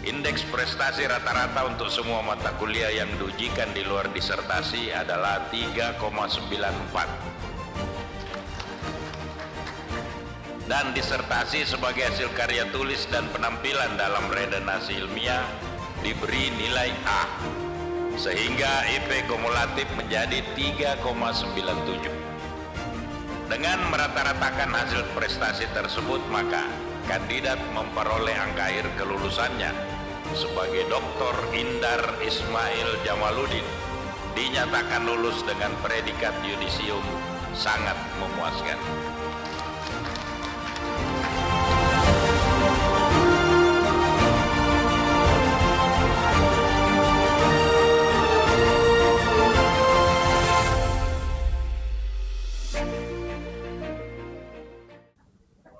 Indeks prestasi rata-rata untuk semua mata kuliah yang diujikan di luar disertasi adalah 3,94. Dan disertasi sebagai hasil karya tulis dan penampilan dalam redaksi ilmiah diberi nilai A, sehingga IP kumulatif menjadi 3,97. Dengan merata-ratakan hasil prestasi tersebut, maka kandidat memperoleh angka akhir kelulusannya sebagai Dr. Indar Ismail Jamaluddin dinyatakan lulus dengan predikat yudisium sangat memuaskan.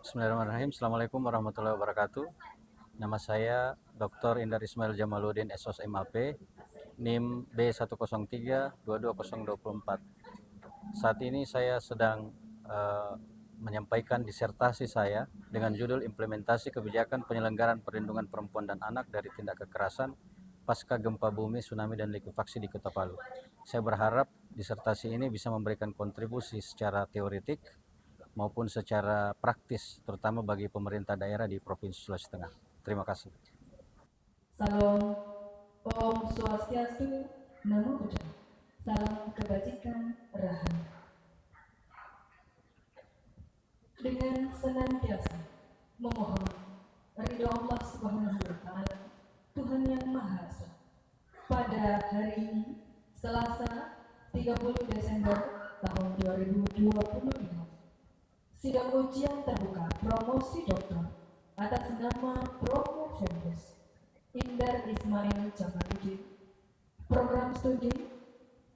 Bismillahirrahmanirrahim. Assalamualaikum warahmatullahi wabarakatuh. Nama saya Dr. Indar Ismail Jamaluddin, SOS MAP, NIM B103-22024. Saat ini saya sedang menyampaikan disertasi saya dengan judul Implementasi Kebijakan Penyelenggaraan Perlindungan Perempuan dan Anak dari Tindak Kekerasan Pasca Gempa Bumi, Tsunami, dan Likuifaksi di Kota Palu. Saya berharap disertasi ini bisa memberikan kontribusi secara teoretik maupun secara praktis, terutama bagi pemerintah daerah di Provinsi Sulawesi Tengah. Terima kasih. Salam Om Swastiastu, Namo Buddhaya. Salam kebajikan, Rahayu. Dengan senantiasa memohon ridho Allah Subhanahu wa Ta'ala, Tuhan yang Maha Esa, pada hari ini Selasa 30 Desember tahun 2025, sidang ujian terbuka promosi doktor atas nama Promo Femdes Indar Ismail Jamaluddin, program studi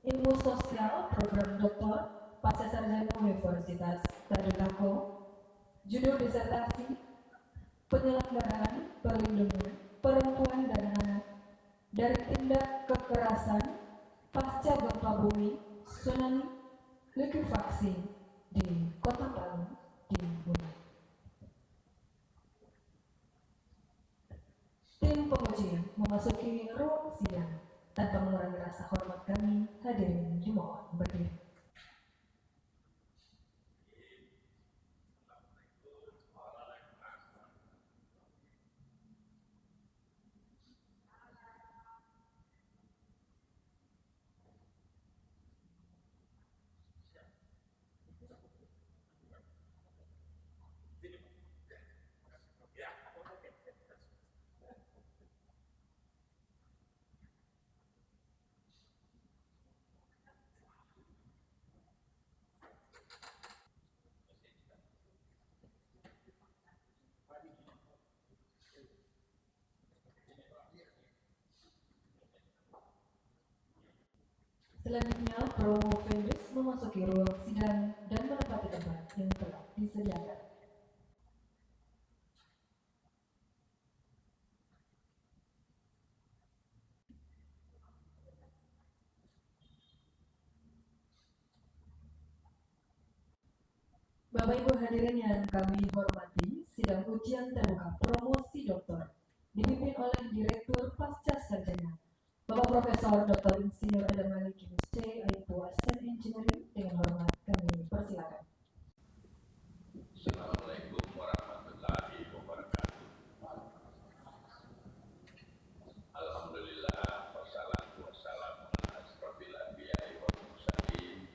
ilmu sosial program doktor pasca sarjana Universitas Tadulako, judul disertasi penyelenggaraan perlindungan perempuan dan anak dari tindak kekerasan pasca gempa bumi, tsunami, likuifaksi di Kota Palu dimulai. Tim penguji memasuki ruang sidang. Tanpa mengurangi rasa hormat kami, hadirin dimohon berdiri. Selanjutnya, Promo Femdes memasuki ruang sidang dan menempati tempat yang telah disediakan. Bapak Ibu hadirin yang kami hormati, sidang ujian terbuka promosi doktor dipimpin oleh Direktur Pasca Sarjana Bapak Profesor Dr. Insinyur Adam Malik MSc, Aipu Ascent Engineering. Dengan hormat kami persilakan. Assalamualaikum warahmatullahi wabarakatuh. Alhamdulillah, wassalatu wassalamu ala asrofil anbiya'i wal mursalin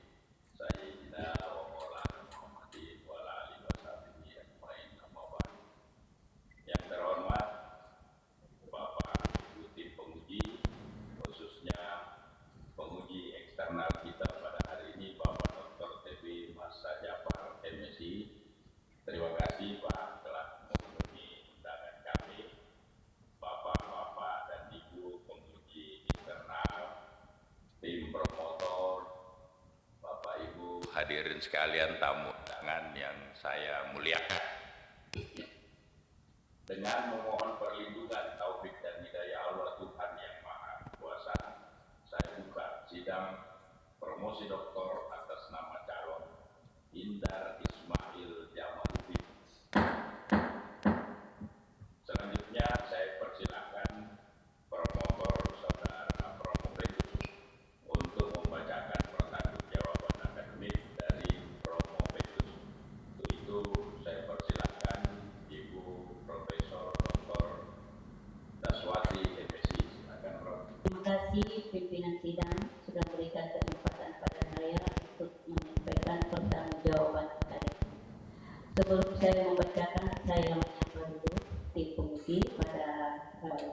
sayyidina wa maulana Muhammadin wa ala alihi wa sahbihi ajmain, amma ba'd. Yang terhormat Bapak Ibu tim penguji, khususnya penguji eksternal kita pada hari ini, Bapak Dr. TB Mas Jafar MSI. Terima kasih Pak telah memenuhi undangan kami. Bapak-bapak dan Ibu penguji internal, tim promotor, Bapak Ibu hadirin sekalian, tamu undangan yang saya muliakan. Dengan memohon perlindungan, taufik dan hidayah Allah Tuhan yang Maha Kuasa, saya buka sidang promosi doktor atas nama calon Indar Ismail Jamaluddin. Selanjutnya saya persilakan kasih pimpinan sidang sudah berikan kesempatan pada saya untuk menyampaikan pertanggungjawaban akademik. Sebelum saya membacakan, saya menyapa dulu tim penguji pada sore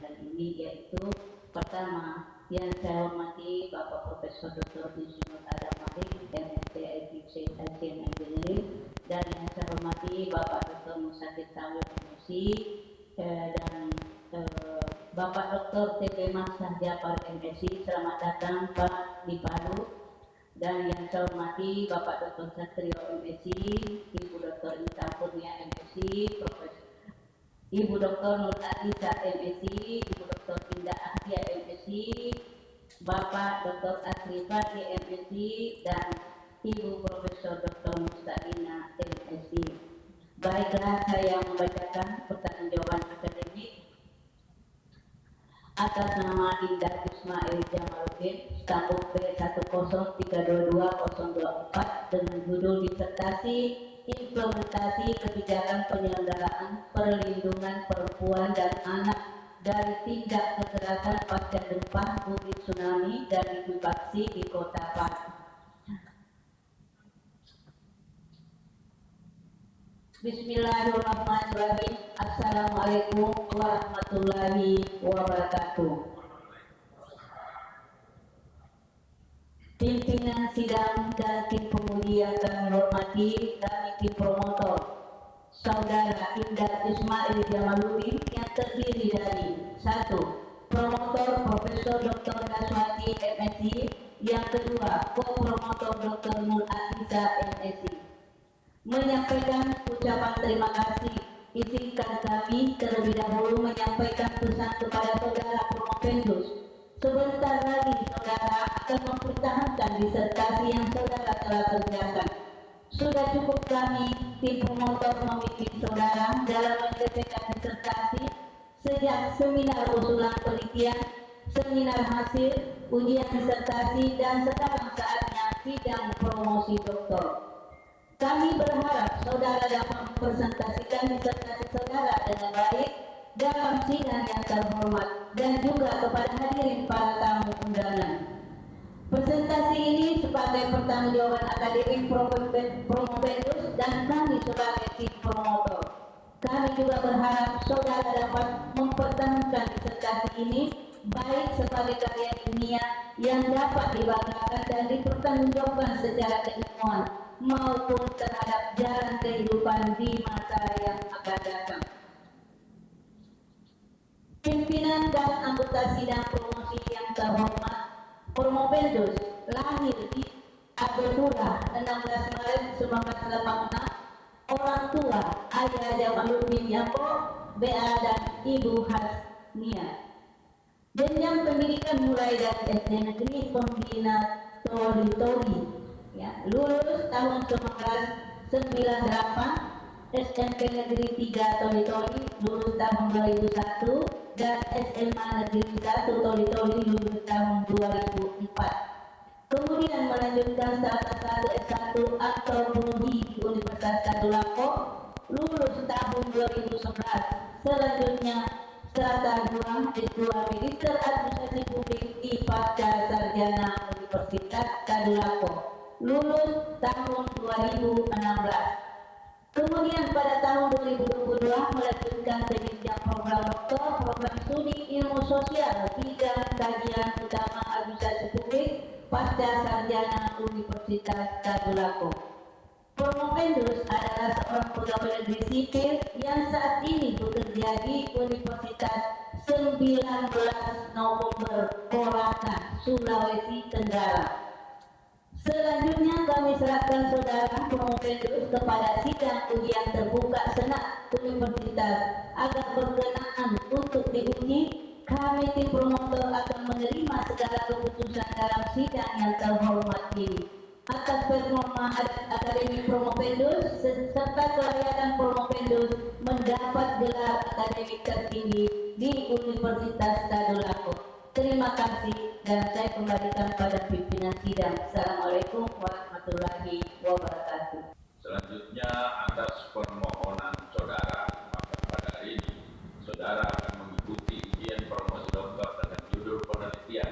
hari ini, yaitu pertama yang saya hormati Bapak Profesor Dr. Insinyur Adam Malik, MSc Asian Engineering, dan yang saya hormati Bapak Dr. Musafir Kamil, MSc, dan Bapak Dr. TP Masah Jafar, MSc. Selamat datang Pak di Palu. Dan yang saya hormati Bapak Dr. Satrio, MSc, Ibu Dr. Intan Kurnia, MSc, Ibu Dr. Nur Adisa, MSc, Ibu Dr. Indah Ahdia, MSc, Bapak Dr. Asri Fadli, MSc, dan Ibu Profesor Dr. Mustaqina, MSc. Baiklah, saya membacakan pertanggungjawaban akademik atas nama Indah Ismail Jamaluddin, stambuk B10322-024 dengan judul disertasi implementasi kebijakan penyelenggaraan perlindungan perempuan dan anak dari tindak kekerasan pasca gempa, bumi, tsunami, dan likuifaksi di Kota Palu. Bismillahirrahmanirrahim. Assalamualaikum warahmatullahi wabarakatuh. Pimpinan sidang dan tim penguji yang kami hormati, kami tim promotor Saudara Indah Ismail Jamaluddin yang terdiri dari 1. Promotor Profesor Dr. Daswati, MSc. Yang kedua, Co-Promotor Dr. Nur Adisa, MSc. Menyampaikan ucapan terima kasih, izinkan kami terlebih dahulu menyampaikan pesan kepada saudara Promopendus. Sebentar lagi saudara akan mempertahankan disertasi yang saudara telah kerjakan. Sudah cukup kami tim promotor memimpin saudara dalam menyelesaikan disertasi sejak seminar usulan penelitian, seminar hasil, ujian disertasi, dan sekarang saatnya sidang promosi doktor. Kami berharap saudara dapat mempresentasikan disertasi saudara dengan baik dalam sidang yang terhormat dan juga kepada hadirin para tamu undangan. Presentasi ini sebagai pertanggungjawaban akademik Promopendus dan kami sebagai tim promotor. Kami juga berharap saudara dapat mempertahankan disertasi ini baik sebagai karya ilmiah yang dapat dibanggakan dan dipertanggungjawabkan secara keilmuan maupun terhadap jalan kehidupan di masa yang akan datang. Pimpinan dan anggota sidang promosi yang terhormat, Promopendus lahir di Abelpura 16 Maret 1986. Orang tua Ayah Jamaluddin Yaakob, BA, dan Ibu Hasnia. Jenjang pendidikan mulai dari SD Negeri Pembina Tori, lulus tahun 1998, SMP Negeri 3 Tori, lulus tahun 2001, dan SMA Negeri 1 Tori, lulus tahun 2004. Kemudian melanjutkan salah satu S1 Antropologi di Universitas Tadulako, lulus tahun 2011. Selanjutnya Strata 2 S2 Magister Administrasi Publik di Pasca Sarjana Universitas Tadulako, lulus tahun 2016. Kemudian pada tahun 2022 melanjutkan ke jenjang program doktor, program studi ilmu sosial bidang kajian utama administrasi publik Pasca Sarjana Universitas Tadulako. Promopendus adalah seorang pegawai negeri sipil yang saat ini bekerja di Universitas 19 November Korata, Sulawesi Tenggara. Selanjutnya kami serahkan saudara Promopendus kepada sidang ujian terbuka Senat Universitas agar berkenaan untuk diuji. Kami tim promotor akan menerima segala keputusan dalam sidang yang terhormat ini. Atas performa akademik Promopendus serta kelayakan Promopendus mendapat gelar akademik tertinggi di Universitas Tadulako. Terima kasih dan saya kembalikan pada pimpinan sidang. Assalamualaikum warahmatullahi wabarakatuh. Selanjutnya atas permohonan saudara, maka pada hari ini saudara akan mengikuti ujian promosi doktor dengan judul penelitian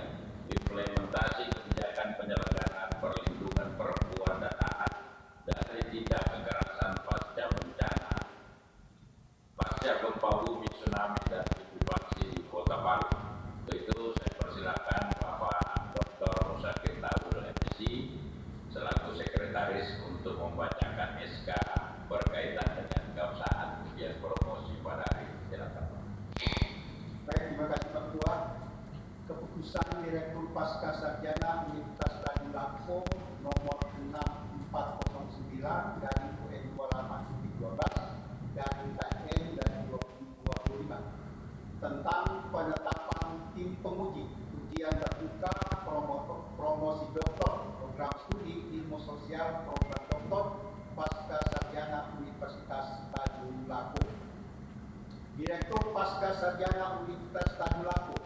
Direktur Pasca Sarjana Universitas Tadulako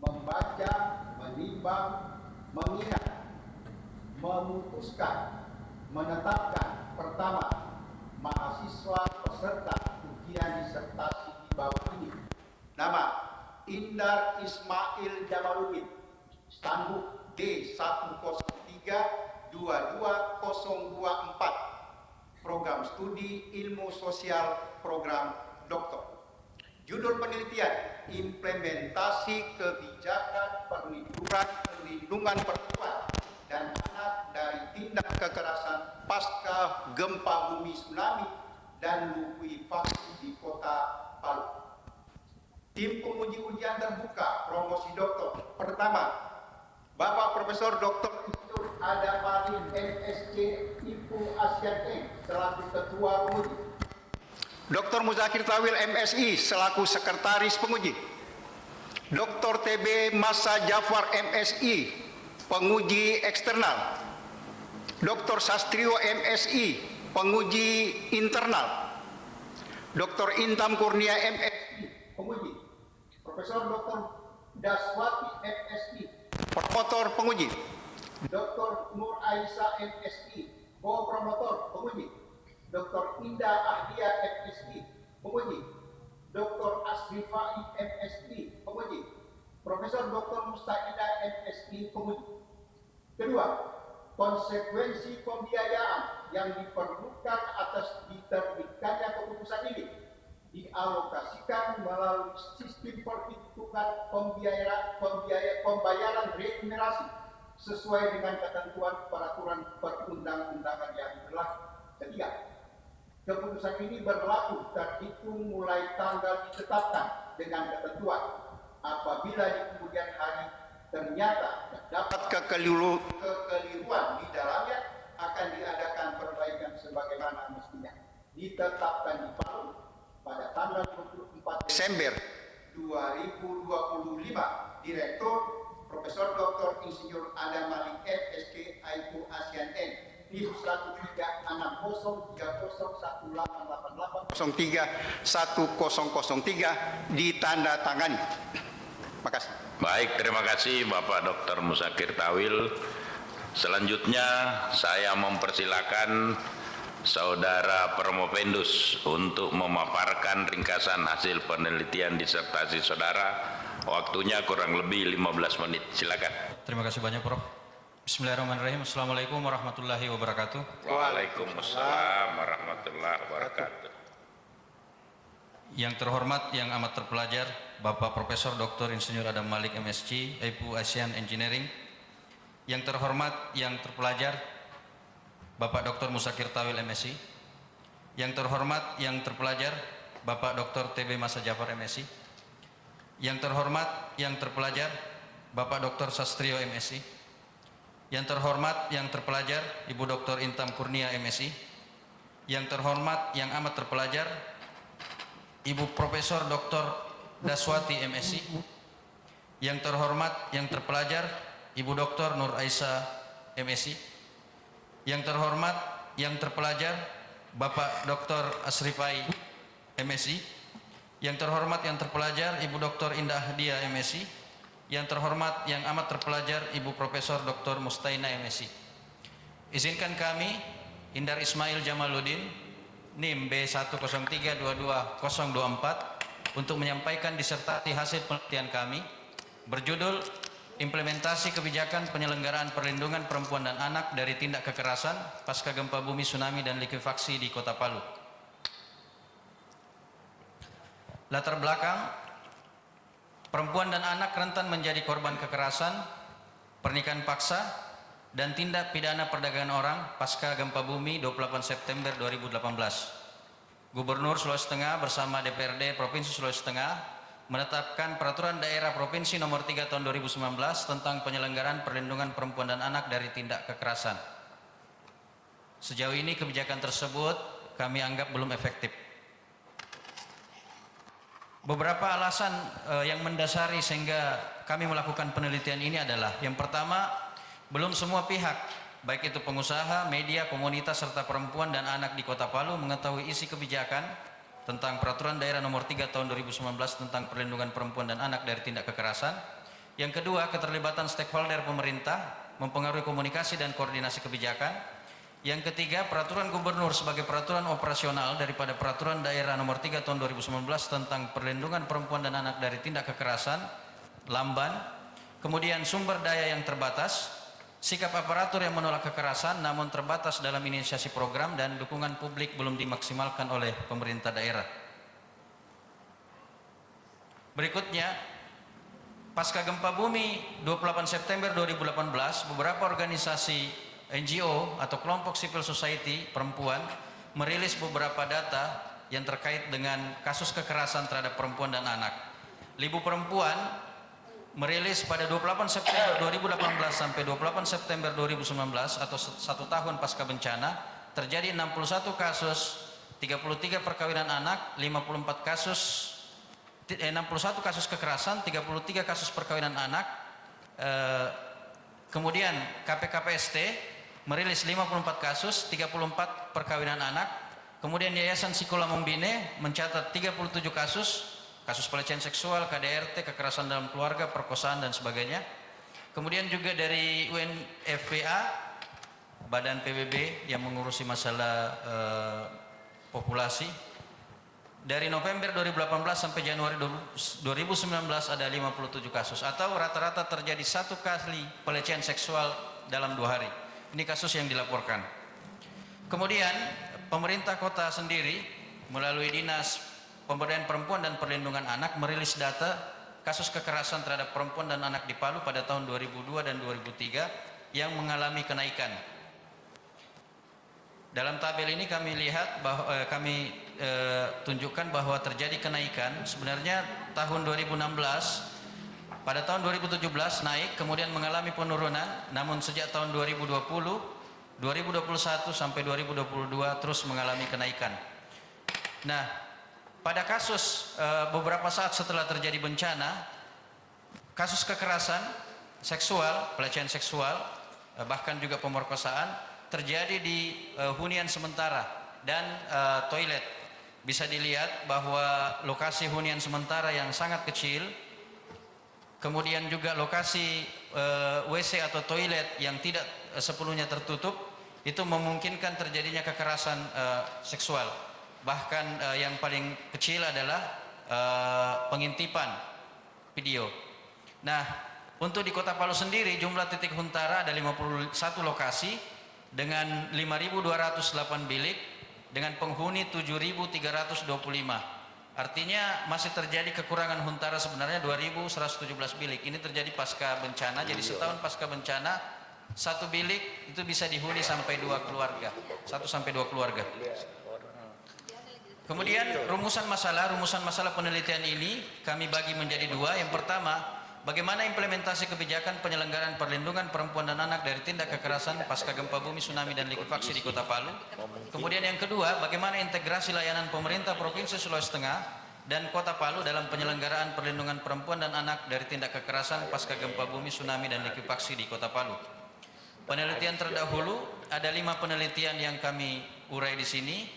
membaca, menimbang, mengingat, memutuskan, menetapkan pertama, mahasiswa peserta ujian disertasi di bawah ini. Nama: Indar Ismail Jamaluddin, Stambuk D103-22024, Program Studi Ilmu Sosial Program Doktor. Judul penelitian: Implementasi Kebijakan Perlindungan Perempuan dan Anak dari Tindak Kekerasan Pasca Gempa Bumi Tsunami dan Likuifaksi di Kota Palu. Tim penguji ujian terbuka promosi doktor. Pertama, Bapak Profesor Dr. Insinyur Adam Malik MSc IPU ASEAN N selaku Ketua Penguji. Dr. Muzakir Tawil MSI selaku Sekretaris Penguji. Dr. TB Masa Jafar MSI Penguji Eksternal. Dr. Sastrio MSI Penguji Internal. Dr. Intam Kurnia MSI Penguji. Profesor Dr. Daswati MSI Promotor Penguji. Dr. Nur Aisyah MSI Co-Promotor Penguji. Dr. Indah Ahdia MSI Penguji. Dr. Asrifai MSI Penguji. Profesor Dr. Mustaidah MSI Penguji. Kedua, konsekuensi pembiayaan yang diperlukan atas diterbitkannya keputusan ini dialokasikan melalui sistem perhitungan pembayaran remunerasi sesuai dengan ketentuan peraturan perundang-undangan yang berlaku. Ketiga, keputusan ini berlaku terhitung mulai tanggal ditetapkan dengan ketentuan. Apabila di kemudian hari ternyata terdapat kekeliruan di dalamnya, akan diadakan perbaikan sebagaimana mestinya. Ditetapkan di Palu pada tanggal 24 Desember 2025. Direktur Profesor Dr. Insinyur Adam Malik MSc IPU ASEAN N NIM 13001888003 ditandatangani. Makasih. Baik, terima kasih Bapak Dr. Muzakir Tawil. Selanjutnya saya mempersilakan Saudara Permopendus untuk memaparkan ringkasan hasil penelitian disertasi saudara. Waktunya kurang lebih 15 menit. Silakan. Terima kasih banyak, Prof. Bismillahirrahmanirrahim. Assalamualaikum warahmatullahi wabarakatuh. Waalaikumsalam warahmatullahi wabarakatuh. Yang terhormat, yang amat terpelajar, Bapak Profesor Dr. Insinyur Adam Malik MSc IPU ASEAN Engineering. Yang terhormat, yang terpelajar, Bapak Dr. Muzakir Tawil MSi. Yang terhormat, yang terpelajar, Bapak Dr. TB Masa Jafar MSi. Yang terhormat, yang terpelajar, Bapak Dr. Sastrio MSi. Yang terhormat, yang terpelajar, Ibu Dr. Intam Kurnia MSi. Yang terhormat, yang amat terpelajar, Ibu Profesor Dr. Daswati MSi. Yang terhormat, yang terpelajar, Ibu Dr. Nur Aisyah MSi. Yang terhormat, yang terpelajar, Bapak Dr. Asrifai MSi. Yang terhormat, yang terpelajar, Ibu Dr. Indah Ahdia MSi. Yang terhormat, yang amat terpelajar, Ibu Profesor Dr. Mustaidah MSi. Izinkan kami, Indar Ismail Jamaluddin, NIM B103-22024, untuk menyampaikan disertasi hasil penelitian kami berjudul Implementasi Kebijakan Penyelenggaraan Perlindungan Perempuan dan Anak dari Tindak Kekerasan Pasca Gempa Bumi Tsunami dan Likuifaksi di Kota Palu. Latar belakang: perempuan dan anak rentan menjadi korban kekerasan, pernikahan paksa, dan tindak pidana perdagangan orang pasca gempa bumi 28 September 2018. Gubernur Sulawesi Tengah bersama DPRD Provinsi Sulawesi Tengah menetapkan Peraturan Daerah Provinsi Nomor 3 Tahun 2019 tentang penyelenggaraan perlindungan perempuan dan anak dari tindak kekerasan. Sejauh ini kebijakan tersebut kami anggap belum efektif. Beberapa alasan yang mendasari sehingga kami melakukan penelitian ini adalah: yang pertama, belum semua pihak, baik itu pengusaha, media, komunitas, serta perempuan dan anak di Kota Palu mengetahui isi kebijakan tentang Peraturan Daerah Nomor 3 Tahun 2019 tentang perlindungan perempuan dan anak dari tindak kekerasan. Yang kedua, keterlibatan stakeholder pemerintah mempengaruhi komunikasi dan koordinasi kebijakan. Yang ketiga, peraturan gubernur sebagai peraturan operasional daripada Peraturan Daerah Nomor 3 Tahun 2019 tentang perlindungan perempuan dan anak dari tindak kekerasan, lamban. Kemudian sumber daya yang terbatas, sikap aparatur yang menolak kekerasan namun terbatas dalam inisiasi program, dan dukungan publik belum dimaksimalkan oleh pemerintah daerah. Berikutnya, pasca gempa bumi 28 September 2018, beberapa organisasi NGO atau kelompok civil society perempuan merilis beberapa data yang terkait dengan kasus kekerasan terhadap perempuan dan anak. Libu Perempuan merilis pada 28 September 2018 sampai 28 September 2019 atau 1 tahun pasca bencana, terjadi 61 kasus, 33 perkawinan anak, 54 kasus 61 kasus kekerasan, 33 kasus perkawinan anak. Kemudian KPKPST merilis 54 kasus, 34 perkawinan anak. Kemudian Yayasan Sikola Membine mencatat 37 kasus pelecehan seksual, KDRT, kekerasan dalam keluarga, perkosaan dan sebagainya. Kemudian juga dari UNFPA, Badan PBB yang mengurusi masalah populasi, dari November 2018 sampai Januari 2019 ada 57 kasus, atau rata-rata terjadi 1 kali pelecehan seksual dalam 2 hari. Ini kasus yang dilaporkan. Kemudian pemerintah kota sendiri melalui Dinas Pemberdayaan Perempuan dan Perlindungan Anak merilis data kasus kekerasan terhadap perempuan dan anak di Palu pada tahun 2002 dan 2003 yang mengalami kenaikan. Dalam tabel ini kami lihat bahwa tunjukkan bahwa terjadi kenaikan. Sebenarnya tahun 2016, pada tahun 2017 naik, kemudian mengalami penurunan, namun sejak tahun 2020, 2021 sampai 2022 terus mengalami kenaikan. Nah, pada kasus beberapa saat setelah terjadi bencana, kasus kekerasan seksual, pelecehan seksual, bahkan juga pemerkosaan terjadi di hunian sementara dan toilet. Bisa dilihat bahwa lokasi hunian sementara yang sangat kecil, kemudian juga lokasi WC atau toilet yang tidak sepenuhnya tertutup, itu memungkinkan terjadinya kekerasan seksual. Bahkan yang paling kecil adalah pengintipan video. Nah, untuk di Kota Palu sendiri jumlah titik huntara ada 51 lokasi dengan 5.208 bilik dengan penghuni 7.325. Artinya masih terjadi kekurangan huntara sebenarnya 2.117 bilik. Ini terjadi pasca bencana. Jadi setahun pasca bencana 1 bilik itu bisa dihuni sampai 2 keluarga, 1 sampai 2 keluarga. Kemudian rumusan masalah penelitian ini kami bagi menjadi 2. Yang pertama, bagaimana implementasi kebijakan penyelenggaraan perlindungan perempuan dan anak dari tindak kekerasan pasca gempa bumi, tsunami dan likuifaksi di Kota Palu. Kemudian yang kedua, bagaimana integrasi layanan pemerintah Provinsi Sulawesi Tengah dan Kota Palu dalam penyelenggaraan perlindungan perempuan dan anak dari tindak kekerasan pasca gempa bumi, tsunami dan likuifaksi di Kota Palu. Penelitian terdahulu ada 5 penelitian yang kami urai di sini.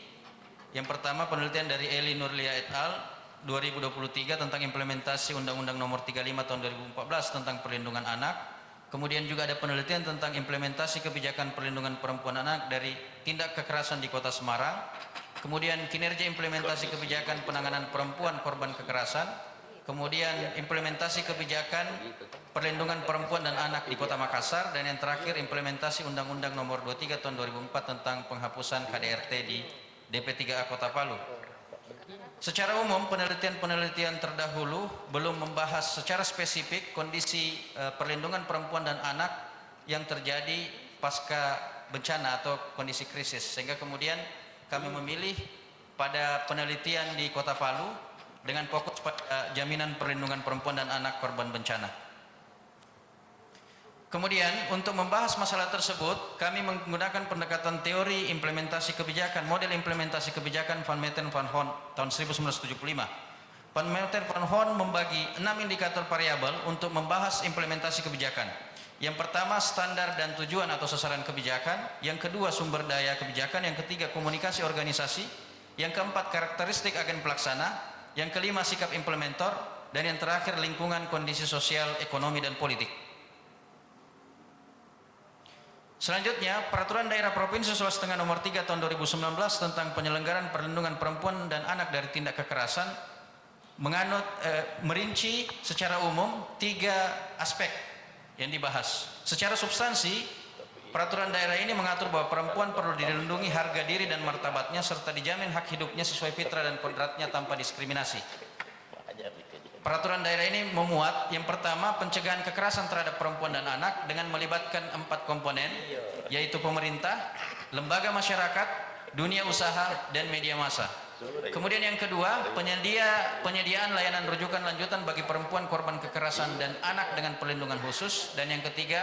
Yang pertama, penelitian dari Eli Nurlia et al. 2023 tentang implementasi Undang-Undang Nomor 35 Tahun 2014 tentang perlindungan anak. Kemudian juga ada penelitian tentang implementasi kebijakan perlindungan perempuan anak dari tindak kekerasan di Kota Semarang. Kemudian kinerja implementasi kebijakan penanganan perempuan korban kekerasan. Kemudian implementasi kebijakan perlindungan perempuan dan anak di Kota Makassar. Dan yang terakhir, implementasi Undang-Undang Nomor 23 Tahun 2004 tentang penghapusan KDRT di DP3A Kota Palu. Secara umum, penelitian-penelitian terdahulu belum membahas secara spesifik kondisi perlindungan perempuan dan anak yang terjadi pasca bencana atau kondisi krisis. Sehingga kemudian kami memilih pada penelitian di Kota Palu dengan fokus pada jaminan perlindungan perempuan dan anak korban bencana. Kemudian untuk membahas masalah tersebut, kami menggunakan pendekatan teori implementasi kebijakan, model implementasi kebijakan Van Metten Van Horn tahun 1975. Van Metten Van Horn membagi 6 indikator variabel untuk membahas implementasi kebijakan. Yang pertama, standar dan tujuan atau sasaran kebijakan. Yang kedua, sumber daya kebijakan. Yang ketiga, komunikasi organisasi. Yang keempat, karakteristik agen pelaksana. Yang kelima, sikap implementer. Dan yang terakhir, lingkungan, kondisi sosial, ekonomi, dan politik. Selanjutnya, Peraturan Daerah Provinsi Sulawesi Tengah Nomor 3 Tahun 2019 tentang penyelenggaraan perlindungan perempuan dan anak dari tindak kekerasan merinci secara umum 3 aspek yang dibahas. Secara substansi, peraturan daerah ini mengatur bahwa perempuan perlu dilindungi harga diri dan martabatnya serta dijamin hak hidupnya sesuai fitrah dan kodratnya tanpa diskriminasi. Peraturan daerah ini memuat yang pertama, pencegahan kekerasan terhadap perempuan dan anak dengan melibatkan 4 komponen, yaitu pemerintah, lembaga masyarakat, dunia usaha, dan media massa. Kemudian yang kedua, penyediaan layanan rujukan lanjutan bagi perempuan korban kekerasan dan anak dengan perlindungan khusus. Dan yang ketiga,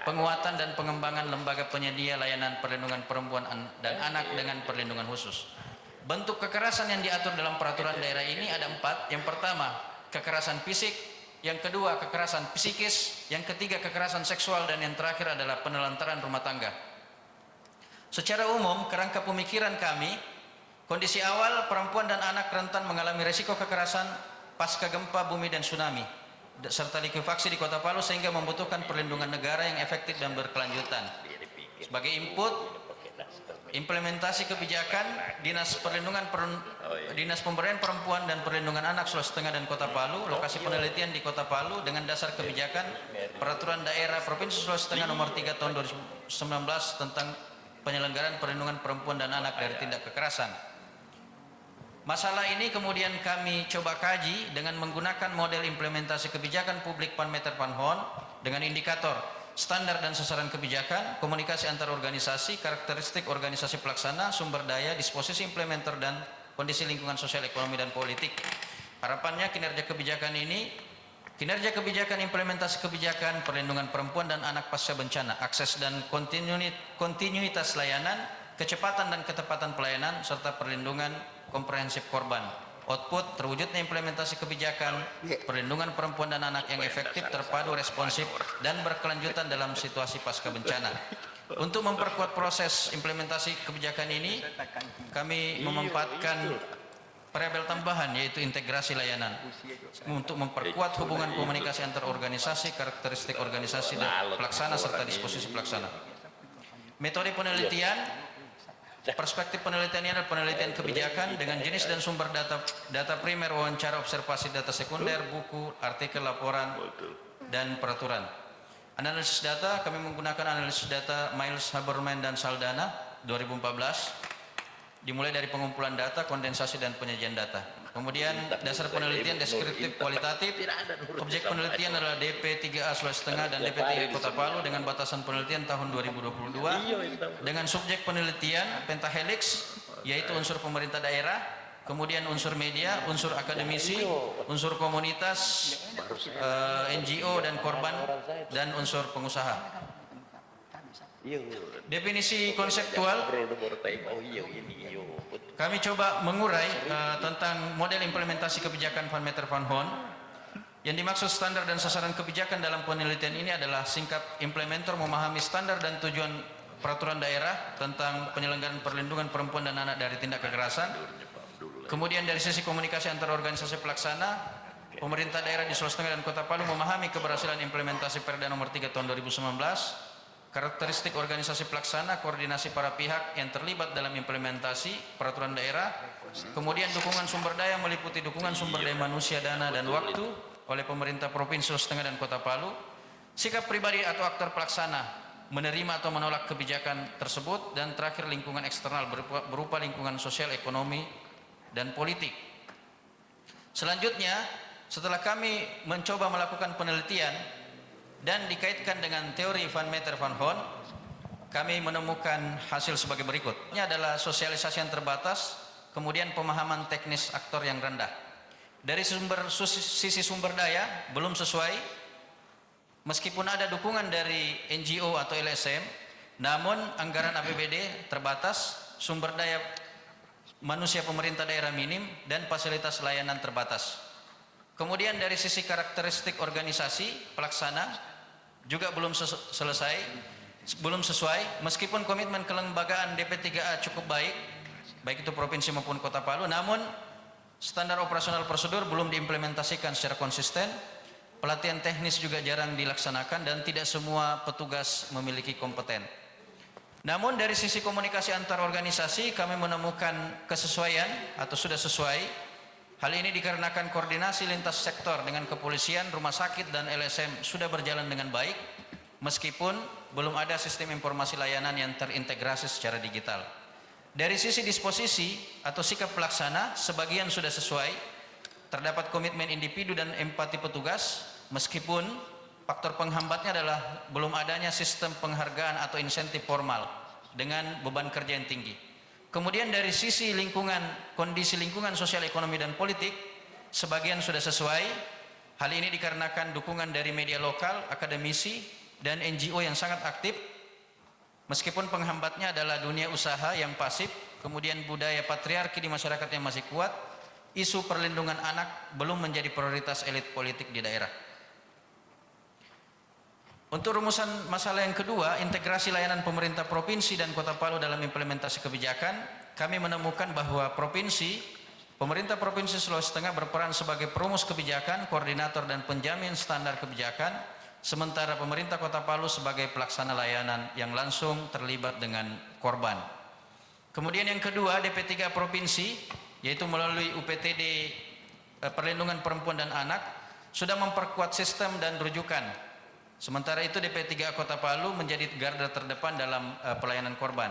penguatan dan pengembangan lembaga penyedia layanan perlindungan perempuan dan anak dengan perlindungan khusus. Bentuk kekerasan yang diatur dalam peraturan daerah ini ada 4. Yang pertama, kekerasan fisik. Yang kedua, kekerasan psikis. Yang ketiga, kekerasan seksual. Dan yang terakhir adalah penelantaran rumah tangga. Secara umum, kerangka pemikiran kami, kondisi awal perempuan dan anak rentan mengalami resiko kekerasan pasca gempa bumi dan tsunami serta likuifaksi di Kota Palu sehingga membutuhkan perlindungan negara yang efektif dan berkelanjutan. Sebagai input, implementasi kebijakan Dinas Pemberdayaan Perempuan dan Perlindungan Anak Sulawesi Tengah dan Kota Palu, lokasi penelitian di Kota Palu dengan dasar kebijakan Peraturan Daerah Provinsi Sulawesi Tengah Nomor 3 Tahun 2019 tentang penyelenggaraan perlindungan perempuan dan anak dari tindak kekerasan. Masalah ini kemudian kami coba kaji dengan menggunakan model implementasi kebijakan publik Pan Meter Pan Hon dengan indikator standar dan sasaran kebijakan, komunikasi antar organisasi, karakteristik organisasi pelaksana, sumber daya, disposisi implementer, dan kondisi lingkungan sosial, ekonomi, dan politik. Harapannya kinerja kebijakan implementasi kebijakan perlindungan perempuan dan anak pasca bencana, akses dan kontinuitas layanan, kecepatan dan ketepatan pelayanan, serta perlindungan komprehensif korban. Output, terwujudnya implementasi kebijakan perlindungan perempuan dan anak yang efektif, terpadu, responsif, dan berkelanjutan dalam situasi pasca bencana. Untuk memperkuat proses implementasi kebijakan ini, kami memanfaatkan variabel tambahan, yaitu integrasi layanan untuk memperkuat hubungan komunikasi antar organisasi, karakteristik organisasi dan pelaksana, serta disposisi pelaksana. Metode penelitian, perspektif penelitian ini adalah penelitian kebijakan dengan jenis dan sumber data primer, wawancara, observasi, data sekunder, buku, artikel, laporan, dan peraturan. Analisis data, kami menggunakan analisis data Miles, Haberman, dan Saldana 2014, dimulai dari pengumpulan data, kondensasi, dan penyajian data. Kemudian dasar penelitian deskriptif kualitatif, objek penelitian adalah DP3A Sulawesi Tengah dan DP3 Kota Palu dengan batasan penelitian tahun 2022, dengan subjek penelitian pentahelix, yaitu unsur pemerintah daerah, kemudian unsur media, unsur akademisi, unsur komunitas, NGO dan korban, dan unsur pengusaha. Definisi konseptual, kami coba mengurai tentang model implementasi kebijakan Van Meter Van Hon. Yang dimaksud standar dan sasaran kebijakan dalam penelitian ini adalah singkat implementer memahami standar dan tujuan peraturan daerah tentang penyelenggaraan perlindungan perempuan dan anak dari tindak kekerasan. Kemudian dari sisi komunikasi antar organisasi pelaksana, pemerintah daerah di Sulawesi Tengah dan Kota Palu memahami keberhasilan implementasi Perda Nomor 3 Tahun 2019. Karakteristik organisasi pelaksana, koordinasi para pihak yang terlibat dalam implementasi peraturan daerah, kemudian dukungan sumber daya meliputi dukungan sumber daya manusia, dana, dan waktu oleh pemerintah Provinsi Sulawesi Tengah dan Kota Palu, sikap pribadi atau aktor pelaksana menerima atau menolak kebijakan tersebut, dan terakhir lingkungan eksternal berupa lingkungan sosial, ekonomi, dan politik. Selanjutnya, setelah kami mencoba melakukan penelitian dan dikaitkan dengan teori Van Meter Van Hon, kami menemukan hasil sebagai berikut. Ini adalah sosialisasi yang terbatas, kemudian pemahaman teknis aktor yang rendah. Dari sisi sumber daya belum sesuai, meskipun ada dukungan dari NGO atau LSM, namun anggaran APBD terbatas, sumber daya manusia pemerintah daerah minim, dan fasilitas layanan terbatas. Kemudian dari sisi karakteristik organisasi pelaksana juga belum sesuai, meskipun komitmen kelembagaan DP3A cukup baik baik itu provinsi maupun Kota Palu, namun standar operasional prosedur belum diimplementasikan secara konsisten, pelatihan teknis juga jarang dilaksanakan, dan tidak semua petugas memiliki kompeten. Namun dari sisi komunikasi antar organisasi kami menemukan kesesuaian atau sudah sesuai. Hal ini dikarenakan koordinasi lintas sektor dengan kepolisian, rumah sakit, dan LSM sudah berjalan dengan baik, meskipun belum ada sistem informasi layanan yang terintegrasi secara digital. Dari sisi disposisi atau sikap pelaksana, sebagian sudah sesuai, terdapat komitmen individu dan empati petugas, meskipun faktor penghambatnya adalah belum adanya sistem penghargaan atau insentif formal dengan beban kerja yang tinggi. Kemudian dari sisi lingkungan, kondisi lingkungan sosial, ekonomi, dan politik, sebagian sudah sesuai. Hal ini dikarenakan dukungan dari media lokal, akademisi, dan NGO yang sangat aktif, meskipun penghambatnya adalah dunia usaha yang pasif, kemudian budaya patriarki di masyarakat yang masih kuat, isu perlindungan anak belum menjadi prioritas elit politik di daerah. Untuk rumusan masalah yang kedua, integrasi layanan pemerintah provinsi dan Kota Palu dalam implementasi kebijakan, kami menemukan bahwa pemerintah Provinsi Sulawesi Tengah berperan sebagai perumus kebijakan, koordinator, dan penjamin standar kebijakan, sementara pemerintah Kota Palu sebagai pelaksana layanan yang langsung terlibat dengan korban. Kemudian yang kedua, DP3 Provinsi, yaitu melalui UPTD Perlindungan Perempuan dan Anak, sudah memperkuat sistem dan rujukan. Sementara itu DP3 Kota Palu menjadi garda terdepan dalam pelayanan korban.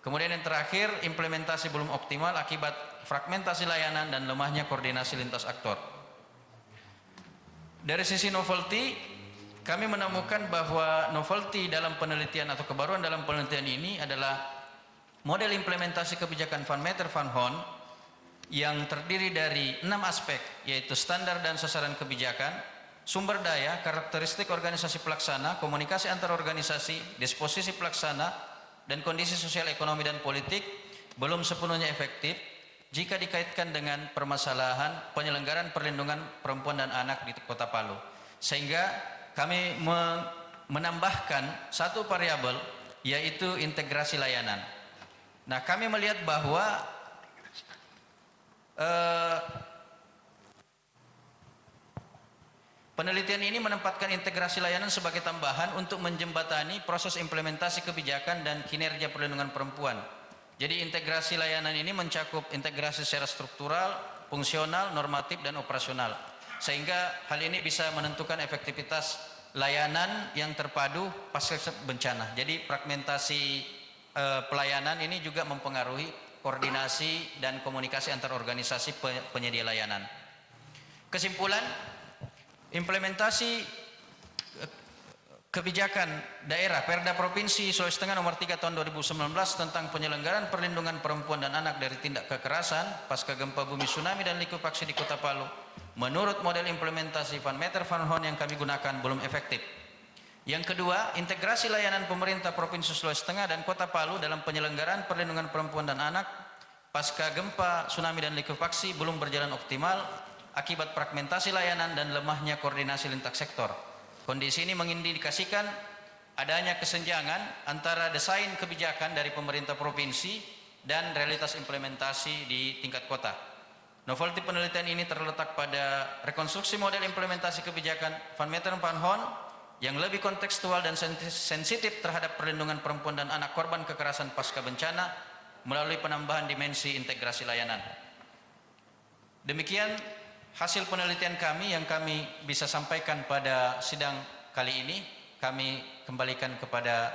Kemudian yang terakhir, implementasi belum optimal akibat fragmentasi layanan dan lemahnya koordinasi lintas aktor. Dari sisi novelty, kami menemukan bahwa novelty dalam penelitian atau kebaruan dalam penelitian ini adalah model implementasi kebijakan Van Meter Van Hon yang terdiri dari 6 aspek, yaitu standar dan sasaran kebijakan, sumber daya, karakteristik organisasi pelaksana, komunikasi antar organisasi, disposisi pelaksana, dan kondisi sosial, ekonomi, dan politik belum sepenuhnya efektif jika dikaitkan dengan permasalahan penyelenggaraan perlindungan perempuan dan anak di Kota Palu. Sehingga kami menambahkan satu variabel, yaitu integrasi layanan. Nah, kami melihat bahwa penelitian ini menempatkan integrasi layanan sebagai tambahan untuk menjembatani proses implementasi kebijakan dan kinerja perlindungan perempuan. Jadi integrasi layanan ini mencakup integrasi secara struktural, fungsional, normatif, dan operasional. Sehingga hal ini bisa menentukan efektivitas layanan yang terpadu pasca bencana. Jadi fragmentasi pelayanan ini juga mempengaruhi koordinasi dan komunikasi antar organisasi penyedia layanan. Kesimpulan, implementasi kebijakan daerah Perda Provinsi Sulawesi Tengah nomor 3 tahun 2019 tentang penyelenggaraan perlindungan perempuan dan anak dari tindak kekerasan pasca gempa bumi, tsunami, dan likuifaksi di Kota Palu menurut model implementasi Van Meter Van Hon yang kami gunakan belum efektif. Yang kedua, integrasi layanan pemerintah Provinsi Sulawesi Tengah dan Kota Palu dalam penyelenggaraan perlindungan perempuan dan anak pasca gempa, tsunami, dan likuifaksi belum berjalan optimal akibat fragmentasi layanan dan lemahnya koordinasi lintas sektor. Kondisi ini mengindikasikan adanya kesenjangan antara desain kebijakan dari pemerintah provinsi dan realitas implementasi di tingkat kota. Novelty penelitian ini terletak pada rekonstruksi model implementasi kebijakan Van Meter Van Hon yang lebih kontekstual dan sensitif terhadap perlindungan perempuan dan anak korban kekerasan pasca bencana melalui penambahan dimensi integrasi layanan. Demikian hasil penelitian kami yang kami bisa sampaikan pada sidang kali ini. Kami kembalikan kepada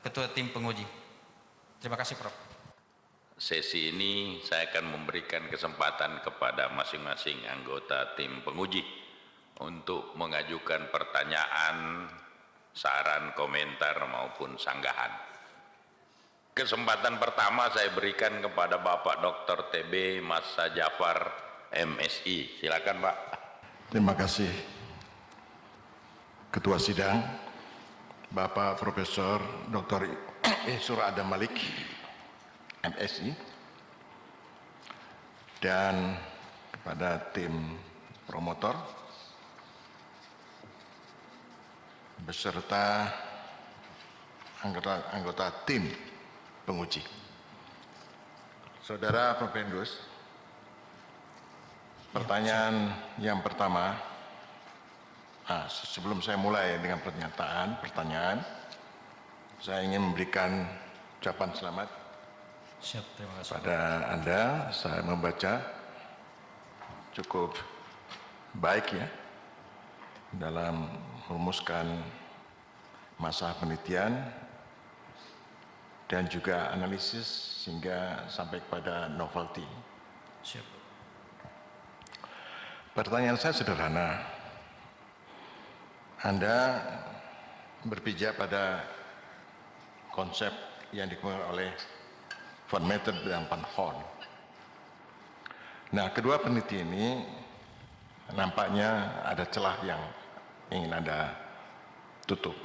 Ketua Tim Penguji. Terima kasih, Prof. Sesi ini saya akan memberikan kesempatan kepada masing-masing anggota tim penguji untuk mengajukan pertanyaan, saran, komentar maupun sanggahan. Kesempatan pertama saya berikan kepada Bapak Dr. TB Masa Jafar, MSI. Silakan, Pak. Terima kasih Ketua Sidang, Bapak Profesor Dr. Isur Adam Malik, MSI, dan kepada tim promotor beserta anggota tim penguji. Saudara Propendus, pertanyaan yang pertama, sebelum saya mulai dengan pertanyaan, saya ingin memberikan ucapan selamat Siap, terima kasih. pada Anda. Saya membaca cukup baik ya dalam merumuskan masa penelitian dan juga analisis sehingga sampai kepada novelty. Siap. Pertanyaan saya sederhana. Anda berpijak pada konsep yang dikemukakan oleh Van Meter dan Van Horn. Nah, kedua peneliti ini nampaknya ada celah yang ingin Anda tutup.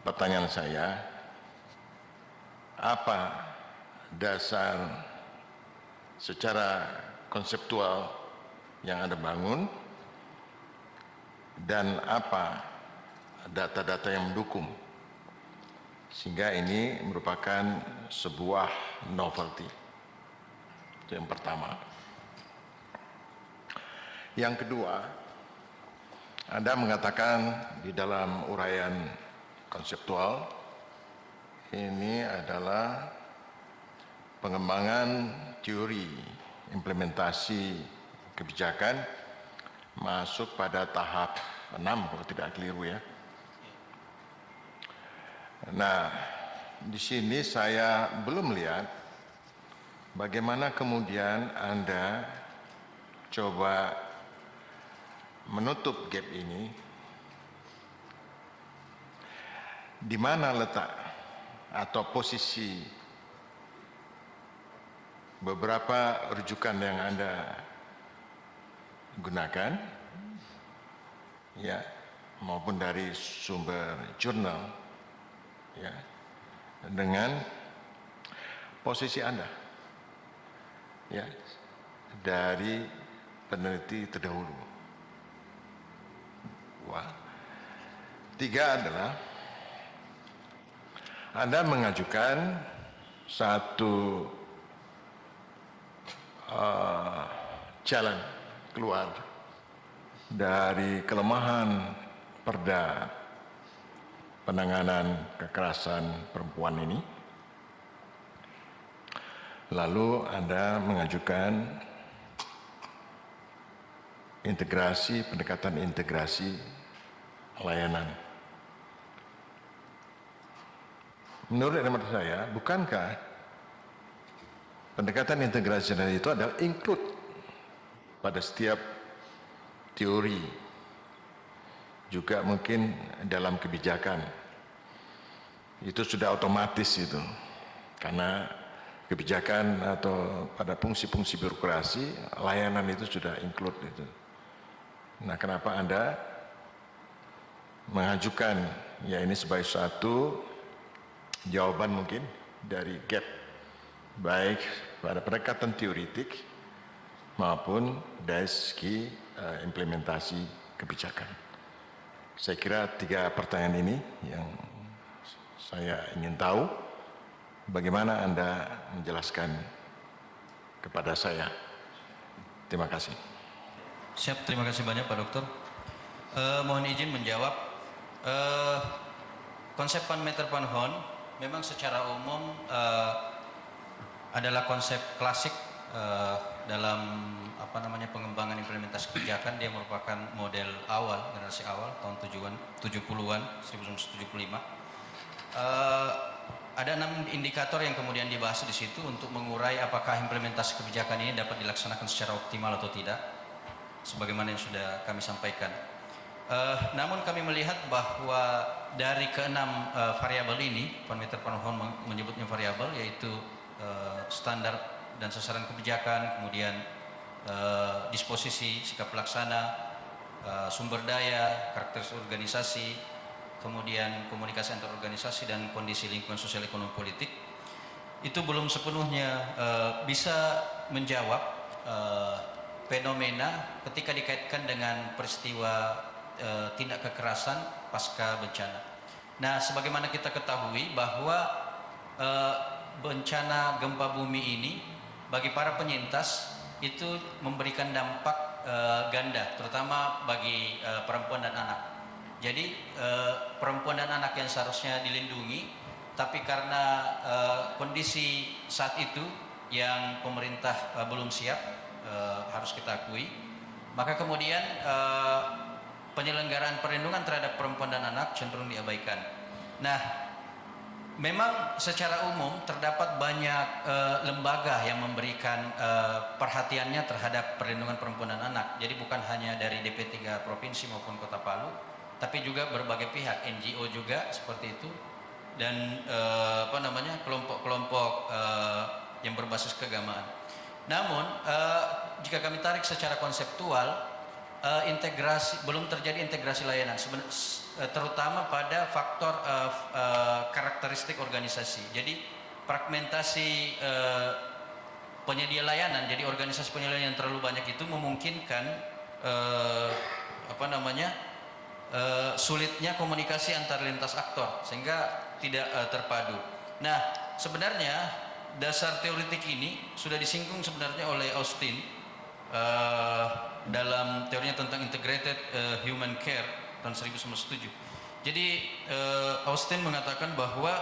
Pertanyaan saya, apa dasar secara konseptual yang Anda bangun dan apa data-data yang mendukung sehingga ini merupakan sebuah novelty. Itu yang pertama. Yang kedua, Anda mengatakan di dalam uraian konseptual ini adalah pengembangan teori implementasi kebijakan masuk pada tahap 6 kalau tidak keliru ya. Nah, di sini saya belum lihat bagaimana kemudian Anda coba menutup gap ini. Di mana letak atau posisi beberapa rujukan yang Anda gunakan ya, maupun dari sumber jurnal ya, dengan posisi Anda ya dari peneliti terdahulu. Tiga adalah Anda mengajukan satu jalan keluar dari kelemahan perda penanganan kekerasan perempuan ini. Lalu Anda mengajukan pendekatan integrasi layanan. Menurut hemat saya, bukankah pendekatan integrasi itu adalah include pada setiap teori, juga mungkin dalam kebijakan. Itu sudah otomatis itu, karena kebijakan atau pada fungsi-fungsi birokrasi, layanan itu sudah include itu. Nah, kenapa Anda mengajukan ya ini sebagai suatu jawaban mungkin dari gap baik pada pendekatan teoritik maupun dari segi implementasi kebijakan. Saya kira tiga pertanyaan ini yang saya ingin tahu bagaimana Anda menjelaskan kepada saya. Terima kasih. Siap, terima kasih banyak Pak Dokter. Mohon izin menjawab. Konsep Van Meter Van Horn memang secara umum adalah konsep klasik dalam pengembangan implementasi kebijakan. Dia merupakan model awal, generasi awal tahun 70-an, 1975. Ada 6 indikator yang kemudian dibahas di situ untuk mengurai apakah implementasi kebijakan ini dapat dilaksanakan secara optimal atau tidak, sebagaimana yang sudah kami sampaikan. Namun kami melihat bahwa dari ke-6 variabel ini, Van Meter Van Horn menyebutnya variabel, yaitu standar dan sasaran kebijakan, kemudian disposisi, sikap pelaksana, sumber daya, karakteristik organisasi, kemudian komunikasi antar organisasi dan kondisi lingkungan sosial ekonomi politik, itu belum sepenuhnya bisa menjawab fenomena ketika dikaitkan dengan peristiwa tindak kekerasan pasca bencana. Nah, sebagaimana kita ketahui bahwa bencana gempa bumi ini bagi para penyintas itu memberikan dampak ganda, terutama bagi perempuan dan anak. Jadi perempuan dan anak yang seharusnya dilindungi, tapi karena kondisi saat itu yang pemerintah belum siap, harus kita akui, maka kemudian penyelenggaraan perlindungan terhadap perempuan dan anak cenderung diabaikan. Nah, memang secara umum terdapat banyak lembaga yang memberikan perhatiannya terhadap perlindungan perempuan dan anak. Jadi bukan hanya dari DP3 Provinsi maupun Kota Palu, tapi juga berbagai pihak, NGO juga seperti itu, dan kelompok-kelompok yang berbasis keagamaan. Namun jika kami tarik secara konseptual, integrasi belum terjadi integrasi layanan, terutama pada faktor karakteristik organisasi. Jadi fragmentasi penyedia layanan, jadi organisasi penyedia layanan yang terlalu banyak itu memungkinkan sulitnya komunikasi antar lintas aktor sehingga tidak terpadu. Nah, sebenarnya dasar teoretik ini sudah disinggung sebenarnya oleh Austin dalam teorinya tentang integrated human care tahun 1907. Jadi Austin mengatakan bahwa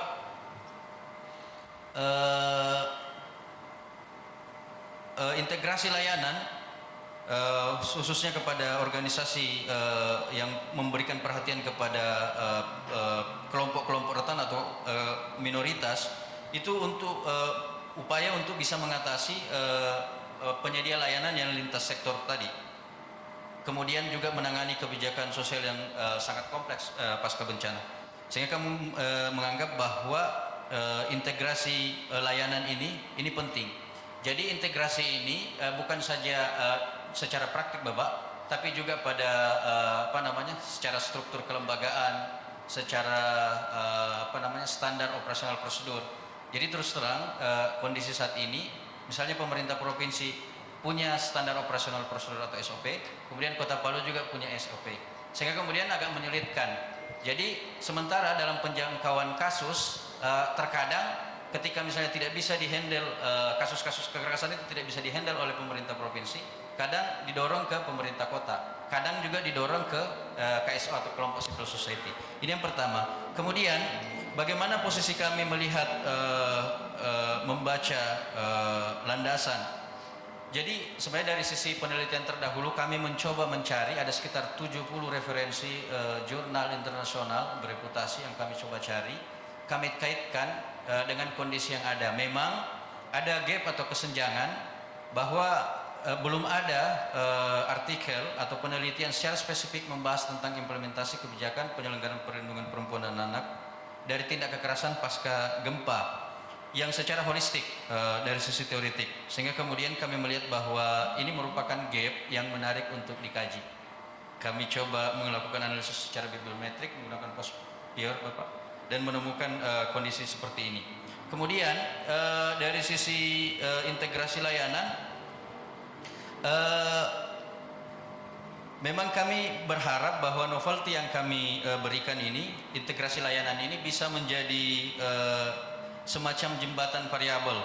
integrasi layanan khususnya kepada organisasi yang memberikan perhatian kepada kelompok-kelompok rentan atau minoritas itu untuk upaya untuk bisa mengatasi penyedia layanan yang lintas sektor tadi. Kemudian juga menangani kebijakan sosial yang sangat kompleks pasca bencana. Sehingga kami menganggap bahwa integrasi layanan ini penting. Jadi integrasi ini bukan saja secara praktik Bapak, tapi juga pada secara struktur kelembagaan, secara standar operasional prosedur. Jadi terus terang kondisi saat ini, misalnya pemerintah provinsi punya standar operasional prosedur atau SOP, kemudian Kota Palu juga punya SOP, sehingga kemudian agak menyulitkan. Jadi sementara dalam penjangkauan kasus terkadang ketika misalnya tidak bisa dihandle kasus-kasus kekerasan itu tidak bisa dihandle oleh pemerintah provinsi, kadang didorong ke pemerintah kota, kadang juga didorong ke KSO atau kelompok civil society. Ini yang pertama. Kemudian bagaimana posisi kami melihat membaca landasan. Jadi sebenarnya dari sisi penelitian terdahulu kami mencoba mencari ada sekitar 70 referensi jurnal internasional bereputasi yang kami coba cari. Kami kaitkan dengan kondisi yang ada. Memang ada gap atau kesenjangan bahwa belum ada artikel atau penelitian secara spesifik membahas tentang implementasi kebijakan penyelenggaraan perlindungan perempuan dan anak dari tindak kekerasan pasca gempa yang secara holistik dari sisi teoretik, sehingga kemudian kami melihat bahwa ini merupakan gap yang menarik untuk dikaji. Kami coba melakukan analisis secara bibliometrik menggunakan Postpior Bapak dan menemukan kondisi seperti ini. Kemudian dari sisi integrasi layanan, memang kami berharap bahwa novelty yang kami berikan ini, integrasi layanan ini bisa menjadi semacam jembatan variabel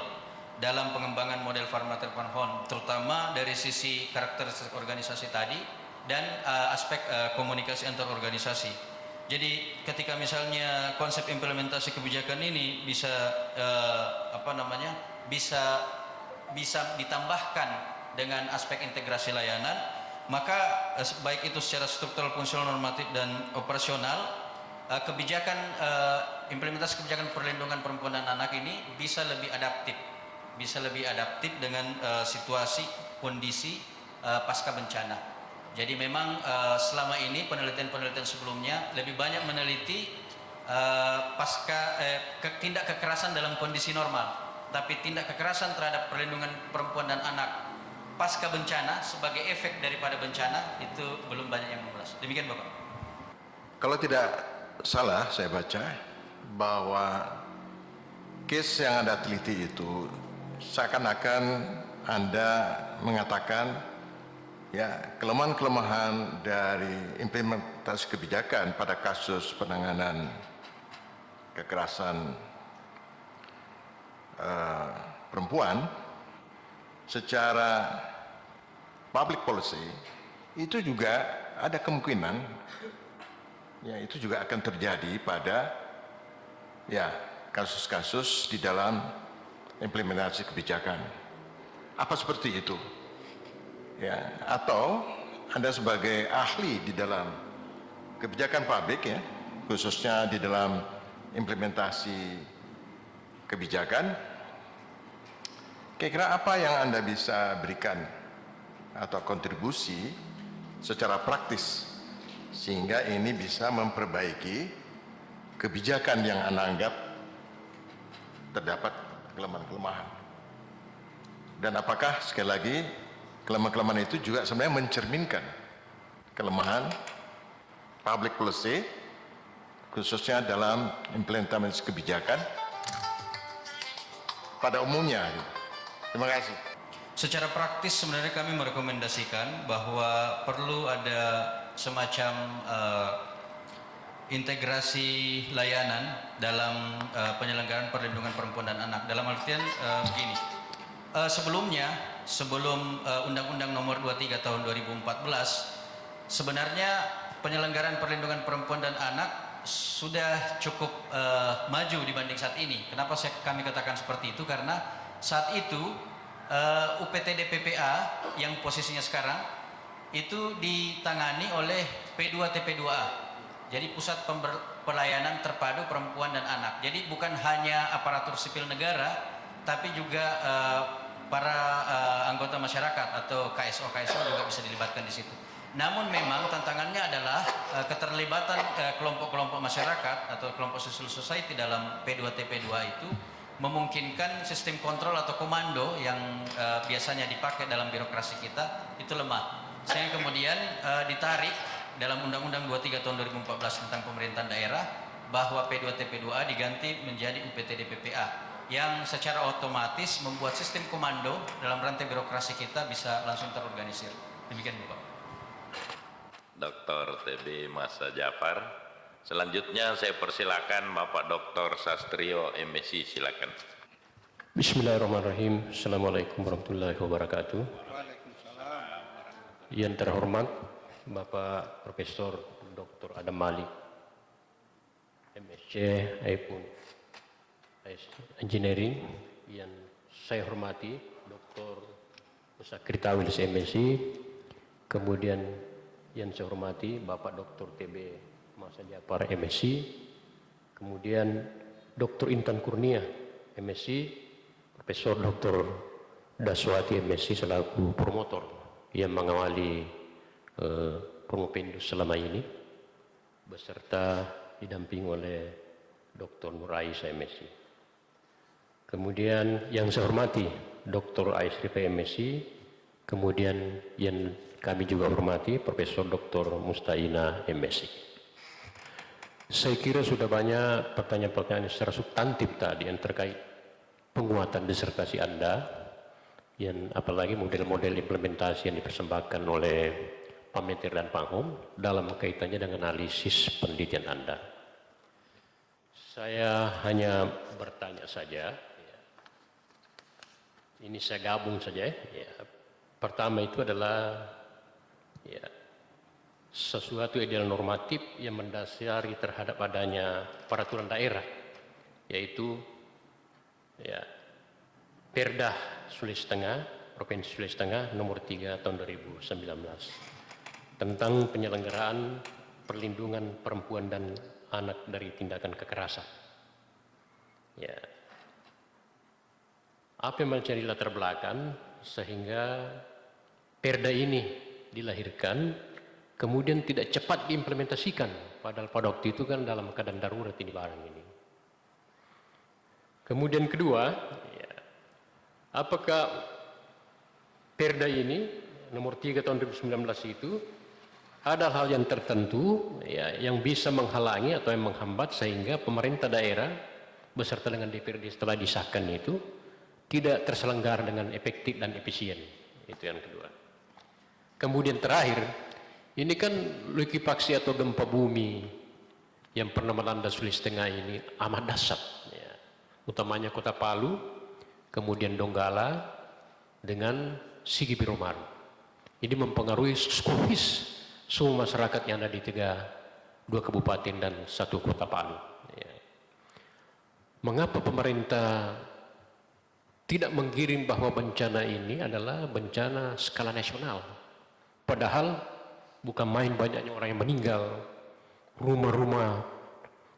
dalam pengembangan model Farmater Van Hoorn, terutama dari sisi karakteristik organisasi tadi dan aspek komunikasi antar organisasi. Jadi ketika misalnya konsep implementasi kebijakan ini bisa bisa ditambahkan dengan aspek integrasi layanan, maka baik itu secara struktural, fungsional, normatif dan operasional, kebijakan implementasi kebijakan perlindungan perempuan dan anak ini bisa lebih adaptif dengan situasi kondisi pasca bencana. Jadi memang selama ini penelitian sebelumnya lebih banyak meneliti tindak kekerasan dalam kondisi normal, tapi tindak kekerasan terhadap perlindungan perempuan dan anak pasca bencana sebagai efek daripada bencana itu belum banyak yang membahas. Demikian Bapak. Kalau tidak salah saya baca bahwa case yang Anda teliti itu seakan-akan Anda mengatakan ya kelemahan-kelemahan dari implementasi kebijakan pada kasus penanganan kekerasan perempuan secara public policy itu juga ada kemungkinan ya itu juga akan terjadi pada ya kasus-kasus di dalam implementasi kebijakan. Apa seperti itu? Ya, atau Anda sebagai ahli di dalam kebijakan publik ya, khususnya di dalam implementasi kebijakan, kira-kira apa yang Anda bisa berikan atau kontribusi secara praktis sehingga ini bisa memperbaiki kebijakan yang Anda anggap terdapat kelemahan-kelemahan. Dan apakah sekali lagi kelemahan-kelemahan itu juga sebenarnya mencerminkan kelemahan public policy khususnya dalam implementasi kebijakan pada umumnya. Terima kasih. Secara praktis sebenarnya kami merekomendasikan bahwa perlu ada semacam integrasi layanan dalam penyelenggaraan perlindungan perempuan dan anak. Dalam artian begini, sebelum Undang-Undang Nomor 23 Tahun 2014, sebenarnya penyelenggaraan perlindungan perempuan dan anak sudah cukup maju dibanding saat ini. Kenapa kami katakan seperti itu? Karena saat itu UPTD PPA yang posisinya sekarang itu ditangani oleh P2TP2A. Jadi Pusat Pelayanan Terpadu Perempuan dan Anak. Jadi bukan hanya aparatur sipil negara, tapi juga para anggota masyarakat atau KSO juga bisa dilibatkan di situ. Namun memang tantangannya adalah keterlibatan kelompok-kelompok masyarakat atau kelompok civil society dalam P2TP2A itu memungkinkan sistem kontrol atau komando yang biasanya dipakai dalam birokrasi kita itu lemah. Sehingga kemudian ditarik dalam Undang-Undang 23 Tahun 2014 tentang pemerintahan daerah bahwa P2TP2A diganti menjadi UPTD PPA yang secara otomatis membuat sistem komando dalam rantai birokrasi kita bisa langsung terorganisir. Demikian Bapak. Dr. TB Masa Jafar. Selanjutnya saya persilakan Bapak Dr. Sastrio MSc, silakan. Bismillahirrahmanirrahim. Assalamualaikum warahmatullahi wabarakatuh. Yang terhormat Bapak Profesor Dr. Adam Malik, MSc maupun Engineering, yang saya hormati Dr. Musakir Tawil MSc, kemudian yang saya hormati Bapak Dr. TB Masa Jafar MSc, kemudian Dr. Intan Kurnia MSc, Profesor Dr. Daswati MSc selaku promotor yang mengawali Promopendus selama ini, beserta didampingi oleh Dr. Nur Aisyah MSc. Kemudian yang saya hormati Dr. Aisyah MSc, kemudian yang kami juga hormati Profesor Dr. Mustaina MSc. Saya kira sudah banyak pertanyaan-pertanyaan secara substantif tadi yang terkait penguatan disertasi Anda, yang apalagi model-model implementasi yang dipersembahkan oleh Pak Menteri dan Pak Hum dalam kaitannya dengan analisis penelitian Anda. Saya hanya bertanya saja, ya. Ini saya gabung saja ya. Pertama itu adalah ya, sesuatu ideal normatif yang mendasari terhadap adanya peraturan daerah, yaitu ya, Perda Sulawesi Tengah, Provinsi Sulawesi Tengah nomor 3 tahun 2019 tentang penyelenggaraan perlindungan perempuan dan anak dari tindakan kekerasan. Ya. Apa yang menjadi latar belakang sehingga Perda ini dilahirkan, kemudian tidak cepat diimplementasikan, padahal pada waktu itu kan dalam keadaan darurat ini barang ini. Kemudian kedua, ya, apakah Perda ini nomor 3 tahun 2019 itu ada hal yang tertentu ya, yang bisa menghalangi atau yang menghambat sehingga pemerintah daerah beserta dengan DPRD setelah disahkan itu tidak terselenggara dengan efektif dan efisien. Itu yang kedua. Kemudian terakhir, ini kan likuifaksi atau gempa bumi yang pernah melanda Sulawesi Tengah ini amat dahsyat, ya. Utamanya Kota Palu kemudian Donggala, dengan Sigi Biromaru. Ini mempengaruhi psikologis semua masyarakat yang ada di dua kabupaten dan satu kota Palu. Ya. Mengapa pemerintah tidak mengirim bahwa bencana ini adalah bencana skala nasional? Padahal bukan main banyaknya orang yang meninggal, rumah-rumah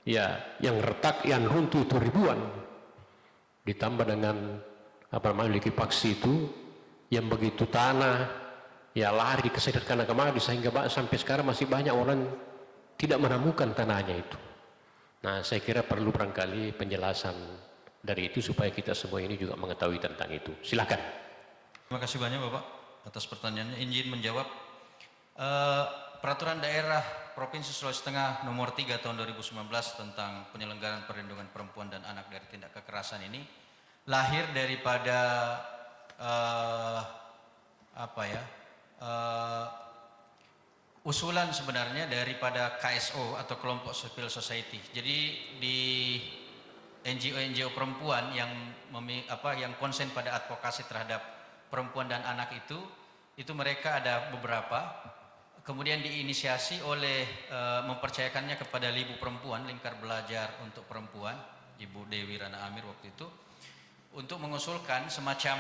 ya yang retak, yang runtuh itu ribuan, ditambah dengan likuifaksi itu yang begitu tanah ya lari ke sana kemari, sehingga sampai sekarang masih banyak orang tidak menemukan tanahnya itu. Nah, saya kira perlu barangkali penjelasan dari itu supaya kita semua ini juga mengetahui tentang itu. Silakan. Terima kasih banyak Bapak atas pertanyaannya. Izin menjawab. Peraturan daerah Provinsi Sulawesi Tengah nomor 3 tahun 2019 tentang penyelenggaraan perlindungan perempuan dan anak dari tindak kekerasan ini lahir daripada usulan sebenarnya daripada KSO atau kelompok civil society. Jadi di NGO perempuan yang konsen pada advokasi terhadap perempuan dan anak itu mereka ada beberapa, kemudian diinisiasi oleh mempercayakannya kepada Libu Perempuan, Lingkar Belajar untuk Perempuan, Ibu Dewi Rana Amir waktu itu, untuk mengusulkan semacam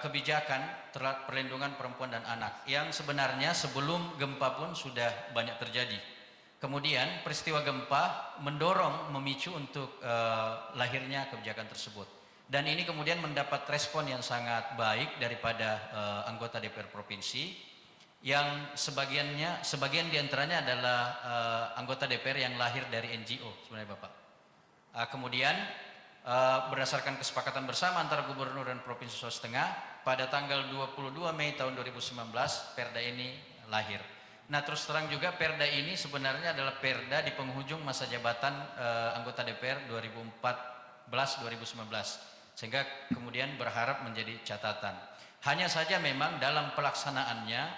kebijakan perlindungan perempuan dan anak yang sebenarnya sebelum gempa pun sudah banyak terjadi. Kemudian peristiwa gempa memicu untuk lahirnya kebijakan tersebut. Dan ini kemudian mendapat respon yang sangat baik daripada anggota DPR Provinsi, yang sebagian diantaranya adalah anggota DPR yang lahir dari NGO sebenarnya Bapak. Kemudian berdasarkan kesepakatan bersama antara Gubernur dan Provinsi Sulawesi Tengah, pada tanggal 22 Mei tahun 2019 Perda ini lahir. Nah, terus terang juga Perda ini sebenarnya adalah Perda di penghujung masa jabatan anggota DPR 2014-2019, sehingga kemudian berharap menjadi catatan. Hanya saja memang dalam pelaksanaannya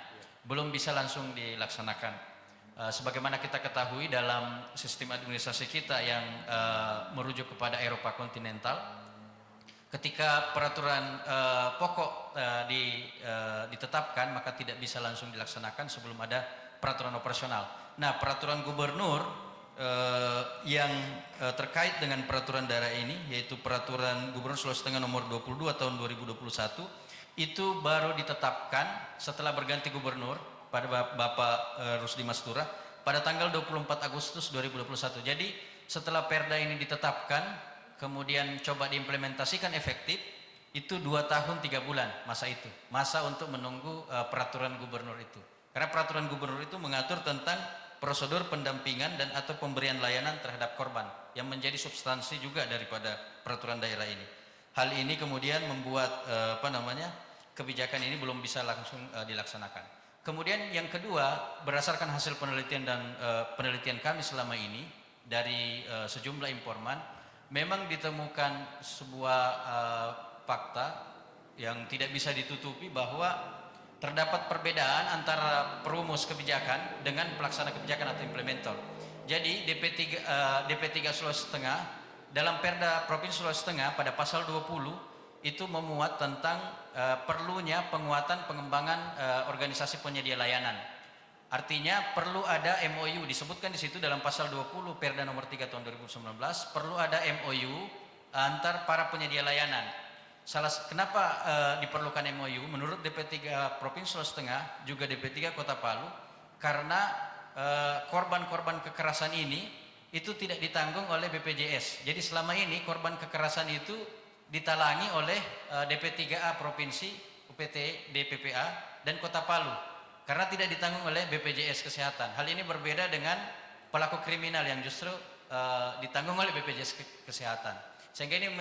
belum bisa langsung dilaksanakan. Sebagaimana kita ketahui dalam sistem administrasi kita yang merujuk kepada Eropa kontinental, ketika peraturan pokok ditetapkan maka tidak bisa langsung dilaksanakan sebelum ada peraturan operasional. Nah, peraturan gubernur yang terkait dengan peraturan daerah ini, yaitu peraturan Gubernur Sulawesi Tengah nomor 22 tahun 2021, itu baru ditetapkan setelah berganti gubernur pada Bapak Rusdi Mastura pada tanggal 24 Agustus 2021. Jadi setelah Perda ini ditetapkan, kemudian coba diimplementasikan efektif, itu 2 tahun 3 bulan masa untuk menunggu peraturan gubernur itu. Karena peraturan gubernur itu mengatur tentang prosedur pendampingan dan atau pemberian layanan terhadap korban yang menjadi substansi juga daripada peraturan daerah ini. Hal ini kemudian membuat kebijakan ini belum bisa langsung dilaksanakan. Kemudian yang kedua, berdasarkan hasil penelitian dan penelitian kami selama ini dari sejumlah informan, memang ditemukan sebuah fakta yang tidak bisa ditutupi bahwa terdapat perbedaan antara perumus kebijakan dengan pelaksana kebijakan atau implementer. Jadi DP3 Sulawesi Tengah dalam Perda Provinsi Sulawesi Tengah pada pasal 20 itu memuat tentang perlunya penguatan pengembangan organisasi penyedia layanan. Artinya perlu ada MOU, disebutkan di situ dalam pasal 20 Perda nomor 3 tahun 2019, perlu ada MOU antar para penyedia layanan. Kenapa diperlukan MOU? Menurut DP3 Provinsi Sulawesi Tengah, juga DP3 Kota Palu, karena korban-korban kekerasan ini itu tidak ditanggung oleh BPJS. Jadi selama ini korban kekerasan itu ditalangi oleh DP3A Provinsi, UPT, DPPA, dan Kota Palu karena tidak ditanggung oleh BPJS Kesehatan. Hal ini berbeda dengan pelaku kriminal yang justru ditanggung oleh BPJS Kesehatan. Sehingga ini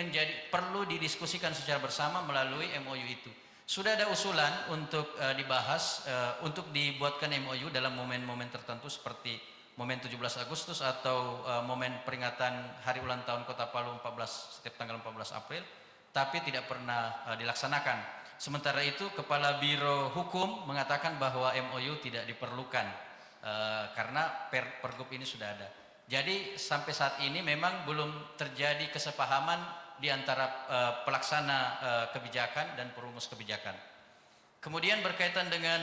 perlu didiskusikan secara bersama melalui MOU itu. Sudah ada usulan untuk dibahas, untuk dibuatkan MOU dalam momen-momen tertentu seperti momen 17 Agustus atau momen peringatan hari ulang tahun Kota Palu setiap tanggal 14 April, tapi tidak pernah dilaksanakan. Sementara itu Kepala Biro Hukum mengatakan bahwa MOU tidak diperlukan karena Pergub ini sudah ada. Jadi sampai saat ini memang belum terjadi kesepahaman di antara pelaksana kebijakan dan perumus kebijakan. Kemudian berkaitan dengan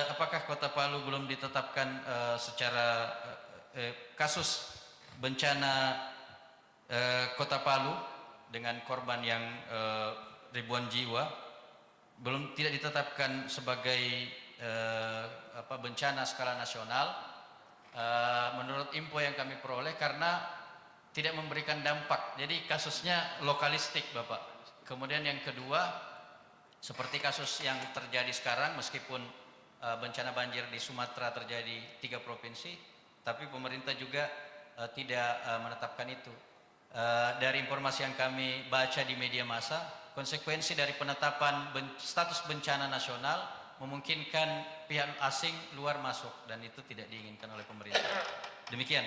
apakah Kota Palu belum ditetapkan secara kasus bencana Kota Palu dengan korban yang ribuan jiwa belum tidak ditetapkan sebagai bencana skala nasional menurut info yang kami peroleh karena tidak memberikan dampak. Jadi kasusnya lokalistik, Bapak. Kemudian yang kedua, seperti kasus yang terjadi sekarang, meskipun bencana banjir di Sumatera terjadi 3 provinsi, tapi pemerintah juga tidak menetapkan itu. Dari informasi yang kami baca di media massa, konsekuensi dari penetapan status bencana nasional memungkinkan pihak asing luar masuk, dan itu tidak diinginkan oleh pemerintah. Demikian.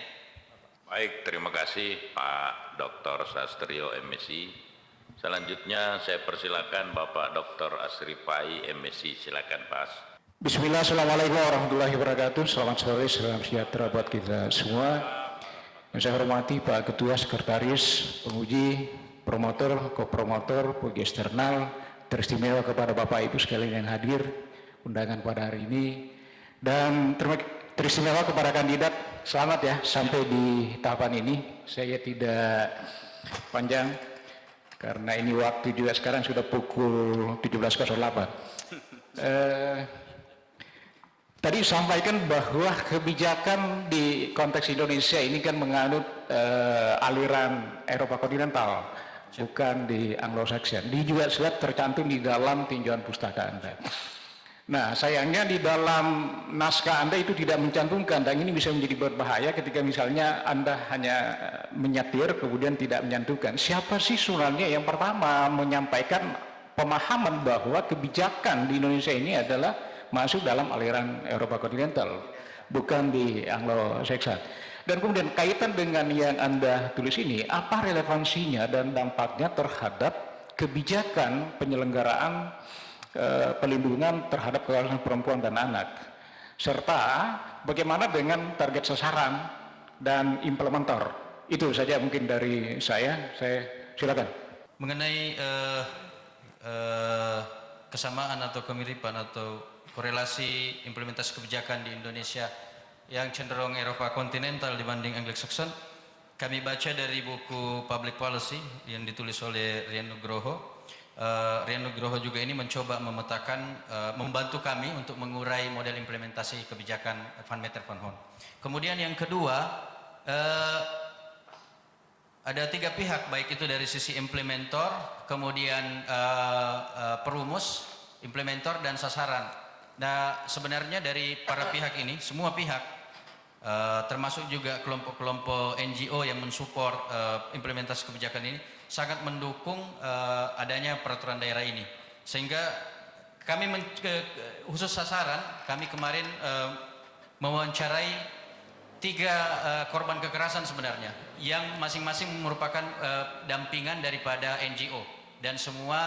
Baik, terima kasih Pak Dr. Sastrio MSI. Selanjutnya saya persilakan Bapak Dr. Asrifai MSI, silakan Pak. Bismillah, assalamualaikum warahmatullahi wabarakatuh. Selamat sore, salam sejahtera buat kita semua. Yang saya hormati Pak Ketua, Sekretaris, Penguji, Promotor, Kopromotor, Penguji Eksternal, teristimewa kepada Bapak Ibu sekalian yang hadir undangan pada hari ini, dan teristimewa kepada kandidat. Selamat ya sampai di tahapan ini. Saya tidak panjang karena ini waktu juga sekarang sudah pukul 17.08. Tadi sampaikan bahwa kebijakan di konteks Indonesia ini kan menganut aliran Eropa kontinental, bukan di Anglo-Saxon. Ini juga sudah tercantum di dalam tinjauan pustaka Anda. Nah, sayangnya di dalam naskah Anda itu tidak mencantumkan, dan ini bisa menjadi berbahaya ketika misalnya Anda hanya menyetir kemudian tidak menyantumkan. Siapa sih sebenarnya yang pertama menyampaikan pemahaman bahwa kebijakan di Indonesia ini adalah masuk dalam aliran Eropa kontinental, bukan di Anglo-Saxon. Dan kemudian kaitan dengan yang Anda tulis ini, apa relevansinya dan dampaknya terhadap kebijakan penyelenggaraan pelindungan terhadap kekerasan perempuan dan anak, serta bagaimana dengan target sasaran dan implementer. Itu saja mungkin dari saya silakan. Mengenai kesamaan atau kemiripan atau korelasi implementasi kebijakan di Indonesia yang cenderung Eropa kontinental dibanding Anglo-Saxon, kami baca dari buku Public Policy yang ditulis oleh Rian Nugroho. Rian Nugroho juga ini mencoba memetakan, membantu kami untuk mengurai model implementasi kebijakan Van Meter Van Horn. Kemudian yang kedua, ada 3 pihak, baik itu dari sisi implementor, kemudian perumus, implementor, dan sasaran. Nah, sebenarnya dari para pihak ini, semua pihak, termasuk juga kelompok-kelompok NGO yang mensupport implementasi kebijakan ini, sangat mendukung adanya peraturan daerah ini. Sehingga kami khusus sasaran, kami kemarin mewawancarai 3 korban kekerasan sebenarnya, yang masing-masing merupakan dampingan daripada NGO, dan semua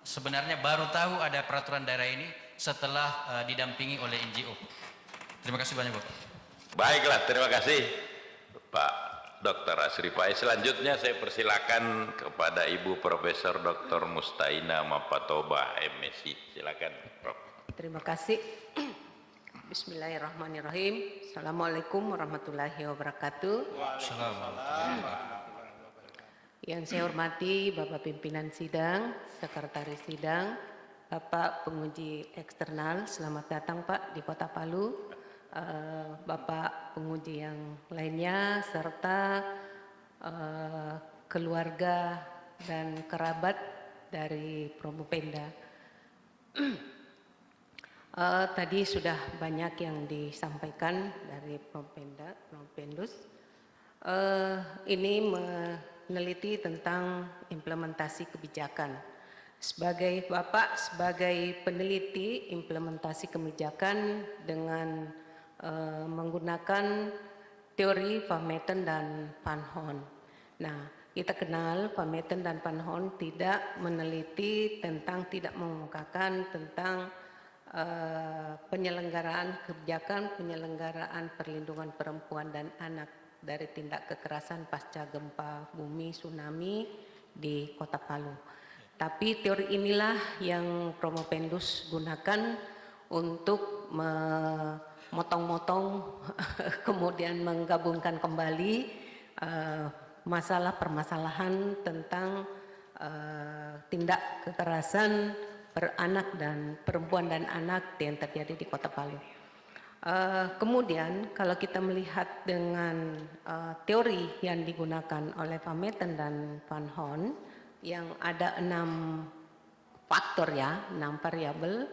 sebenarnya baru tahu ada peraturan daerah ini setelah didampingi oleh NGO. Terima kasih banyak, Bapak. Baiklah, terima kasih Pak Dr. Asrifai. Selanjutnya saya persilakan kepada Ibu Profesor Dr. Mustaina Mapatoba MSI. Silakan, Prof. Terima kasih. Bismillahirrahmanirrahim. Assalamualaikum warahmatullahi wabarakatuh. Assalamualaikum. Yang saya hormati Bapak Pimpinan Sidang, Sekretaris Sidang, Bapak Penguji Eksternal, selamat datang Pak di Kota Palu. Bapak penguji yang lainnya, serta keluarga dan kerabat dari Promopenda. Tadi sudah banyak yang disampaikan dari Promopendus. Ini meneliti tentang implementasi kebijakan. Sebagai Bapak, sebagai peneliti implementasi kebijakan dengan menggunakan teori Van Meter dan Van Horn. Nah, kita kenal Van Meter dan Van Horn tidak meneliti tentang, tidak mengemukakan tentang penyelenggaraan kebijakan penyelenggaraan perlindungan perempuan dan anak dari tindak kekerasan pasca gempa bumi tsunami di Kota Palu. Tapi teori inilah yang Promopendus gunakan untuk memotong-motong kemudian menggabungkan kembali masalah permasalahan tentang tindak kekerasan beranak dan perempuan dan anak yang terjadi di Kota Palu. Kemudian kalau kita melihat dengan teori yang digunakan oleh Van Metten dan Van Horn yang ada 6 faktor ya, 6 variabel.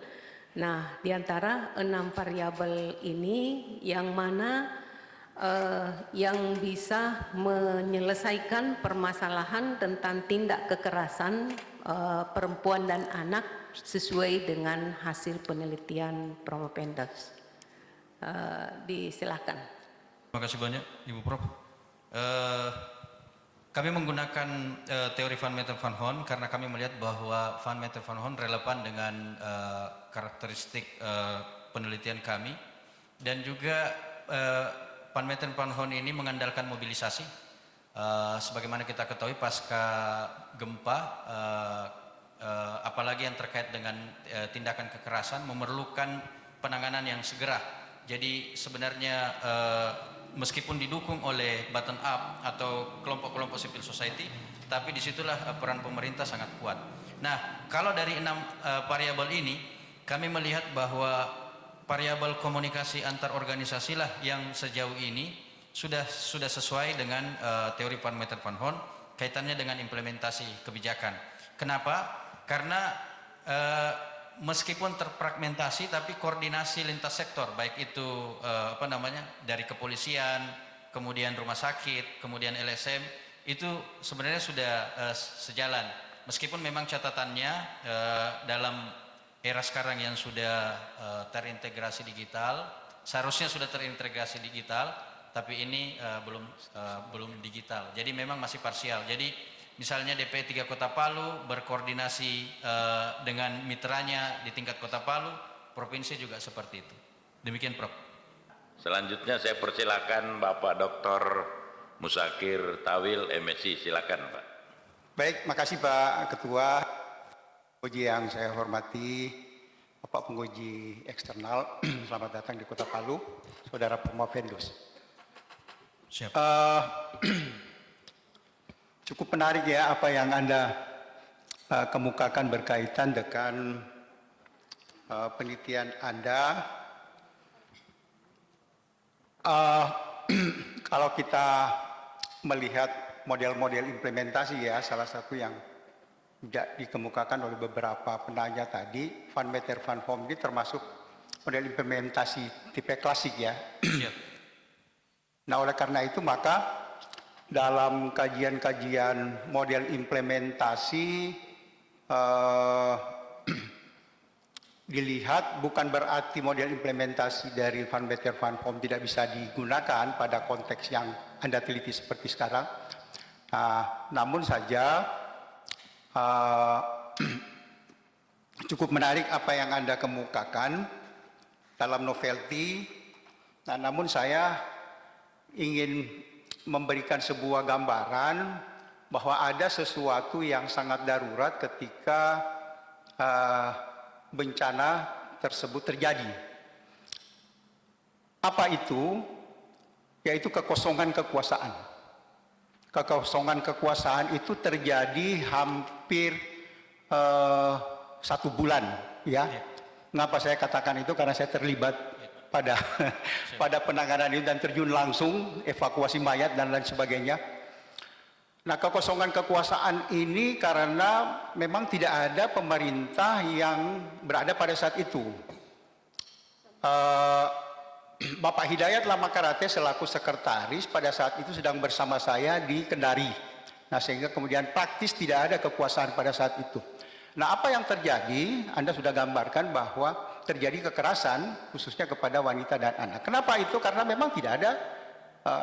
Nah, di antara 6 variabel ini yang mana yang bisa menyelesaikan permasalahan tentang tindak kekerasan perempuan dan anak sesuai dengan hasil penelitian Promopendus. Disilakan. Terima kasih banyak Ibu Prof. Kami menggunakan teori Van Metten Van Horn karena kami melihat bahwa Van Metten Van Horn relevan dengan karakteristik penelitian kami, dan juga Van Metten Van Horn ini mengandalkan mobilisasi. Sebagaimana kita ketahui pasca gempa, apalagi yang terkait dengan tindakan kekerasan memerlukan penanganan yang segera. Jadi sebenarnya meskipun didukung oleh bottom up atau kelompok-kelompok civil society, tapi disitulah peran pemerintah sangat kuat. Nah, kalau dari 6 variabel ini, kami melihat bahwa variabel komunikasi antar organisasi lah yang sejauh ini sudah sesuai dengan teori Van Metten Van Horn kaitannya dengan implementasi kebijakan. Kenapa? Karena meskipun terfragmentasi, tapi koordinasi lintas sektor, baik itu dari kepolisian, kemudian rumah sakit, kemudian LSM, itu sebenarnya sudah sejalan. Meskipun memang catatannya dalam era sekarang yang sudah terintegrasi digital, seharusnya sudah terintegrasi digital, tapi ini belum digital. Jadi memang masih parsial. Jadi misalnya DP3 Kota Palu berkoordinasi dengan mitranya di tingkat Kota Palu, provinsi juga seperti itu. Demikian Prof. Selanjutnya saya persilakan Bapak Dr. Musakir Tawil, MSc. Silakan Pak. Baik, makasih Pak Ketua. Penguji yang saya hormati, Bapak penguji eksternal, selamat datang di Kota Palu, Saudara Promopendus. Siap. Cukup menarik ya apa yang Anda kemukakan berkaitan dengan penelitian Anda. Kalau kita melihat model-model implementasi ya, salah satu yang tidak dikemukakan oleh beberapa penanya tadi, Van Metten Van Horn ini termasuk model implementasi tipe klasik ya. Nah, oleh karena itu maka dalam kajian-kajian model implementasi dilihat bukan berarti model implementasi dari Van Metten Van Horn tidak bisa digunakan pada konteks yang Anda teliti seperti sekarang. Namun saja cukup menarik apa yang Anda kemukakan dalam novelty. Nah, namun saya ingin memberikan sebuah gambaran bahwa ada sesuatu yang sangat darurat ketika bencana tersebut terjadi. Apa itu? Yaitu kekosongan kekuasaan. Kekosongan kekuasaan itu terjadi hampir 1 bulan, ya. Mengapa saya katakan itu? Karena saya terlibat pada penanganan ini dan terjun langsung evakuasi mayat dan lain sebagainya. Nah, kekosongan kekuasaan ini karena memang tidak ada pemerintah yang berada pada saat itu. Bapak Hidayat Lamakarate selaku sekretaris pada saat itu sedang bersama saya di Kendari. Nah, sehingga kemudian praktis tidak ada kekuasaan pada saat itu. Nah, apa yang terjadi? Anda sudah gambarkan bahwa terjadi kekerasan khususnya kepada wanita dan anak. Kenapa itu? Karena memang tidak ada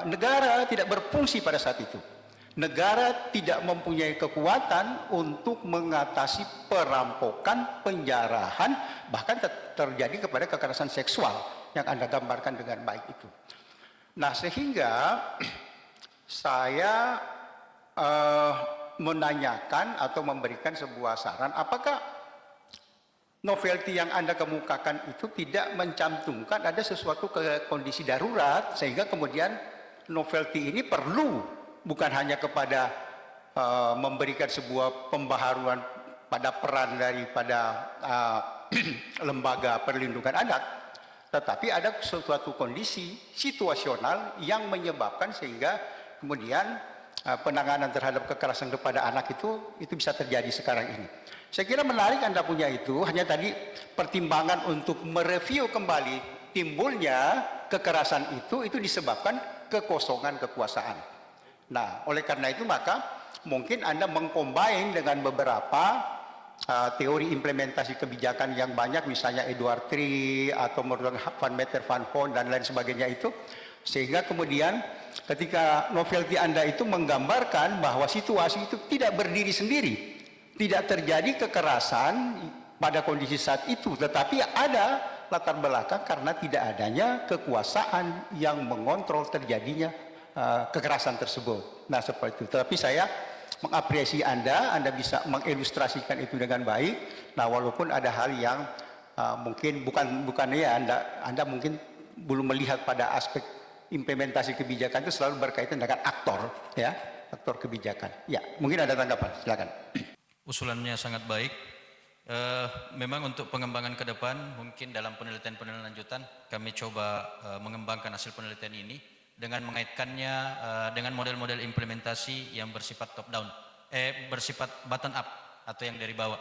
negara tidak berfungsi pada saat itu. Negara tidak mempunyai kekuatan untuk mengatasi perampokan, penjarahan, bahkan terjadi kepada kekerasan seksual yang Anda gambarkan dengan baik itu. Nah, sehingga Saya menanyakan atau memberikan sebuah saran, apakah novelty yang Anda kemukakan itu tidak mencantumkan ada sesuatu kondisi darurat, sehingga kemudian novelty ini perlu bukan hanya kepada memberikan sebuah pembaharuan pada peran daripada lembaga perlindungan anak, tetapi ada suatu kondisi situasional yang menyebabkan sehingga kemudian penanganan terhadap kekerasan kepada anak itu bisa terjadi sekarang ini. Saya kira menarik Anda punya itu, hanya tadi pertimbangan untuk mereview kembali timbulnya kekerasan itu disebabkan kekosongan kekuasaan. Nah, oleh karena itu maka mungkin Anda mengcombine dengan beberapa teori implementasi kebijakan yang banyak, misalnya Edward Tree atau Van Meter Van Horn dan lain sebagainya itu, sehingga kemudian ketika novelty Anda itu menggambarkan bahwa situasi itu tidak berdiri sendiri, tidak terjadi kekerasan pada kondisi saat itu, tetapi ada latar belakang karena tidak adanya kekuasaan yang mengontrol terjadinya kekerasan tersebut. Nah, seperti itu. Tapi saya mengapresiasi Anda bisa mengilustrasikan itu dengan baik. Nah, walaupun ada hal yang mungkin bukan ya Anda mungkin belum melihat pada aspek implementasi kebijakan itu selalu berkaitan dengan aktor kebijakan. Ya, mungkin ada tanggapan, silakan. Usulannya sangat baik. Memang untuk pengembangan ke depan, mungkin dalam penelitian lanjutan kami coba mengembangkan hasil penelitian ini dengan mengaitkannya dengan model-model implementasi yang bersifat top down, bersifat bottom up atau yang dari bawah.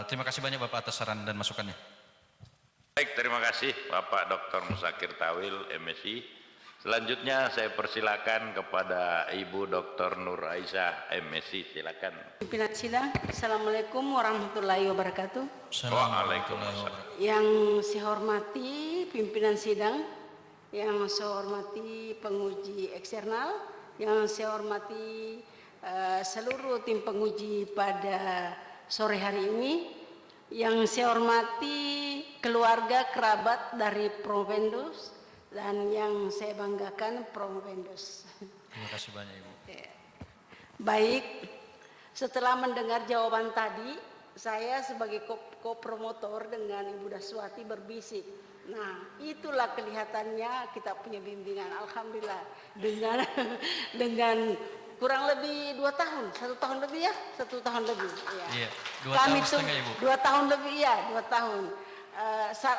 Terima kasih banyak Bapak atas saran dan masukannya. Baik, terima kasih Bapak Dr. Musakir Tawil, MSI. Selanjutnya saya persilakan kepada Ibu Dr. Nur Aisyah, MSI. Silakan. Pimpinan sidang, Assalamualaikum warahmatullahi wabarakatuh. Waalaikumsalam. Yang saya hormati pimpinan sidang, yang saya hormati penguji eksternal, yang saya hormati seluruh tim penguji pada sore hari ini, yang saya hormati keluarga kerabat dari Proventus, dan yang saya banggakan Proventus. Terima kasih banyak Ibu. Baik, setelah mendengar jawaban tadi, saya sebagai co-promotor dengan Ibu Daswati berbisik. Nah, itulah kelihatannya kita punya bimbingan. Alhamdulillah dengan kurang lebih 2 tahun, 1 tahun lebih ya, 1 tahun lebih. Ya. Iya, 2 tahun setengah Ibu. 2 tahun lebih ya, 2 tahun.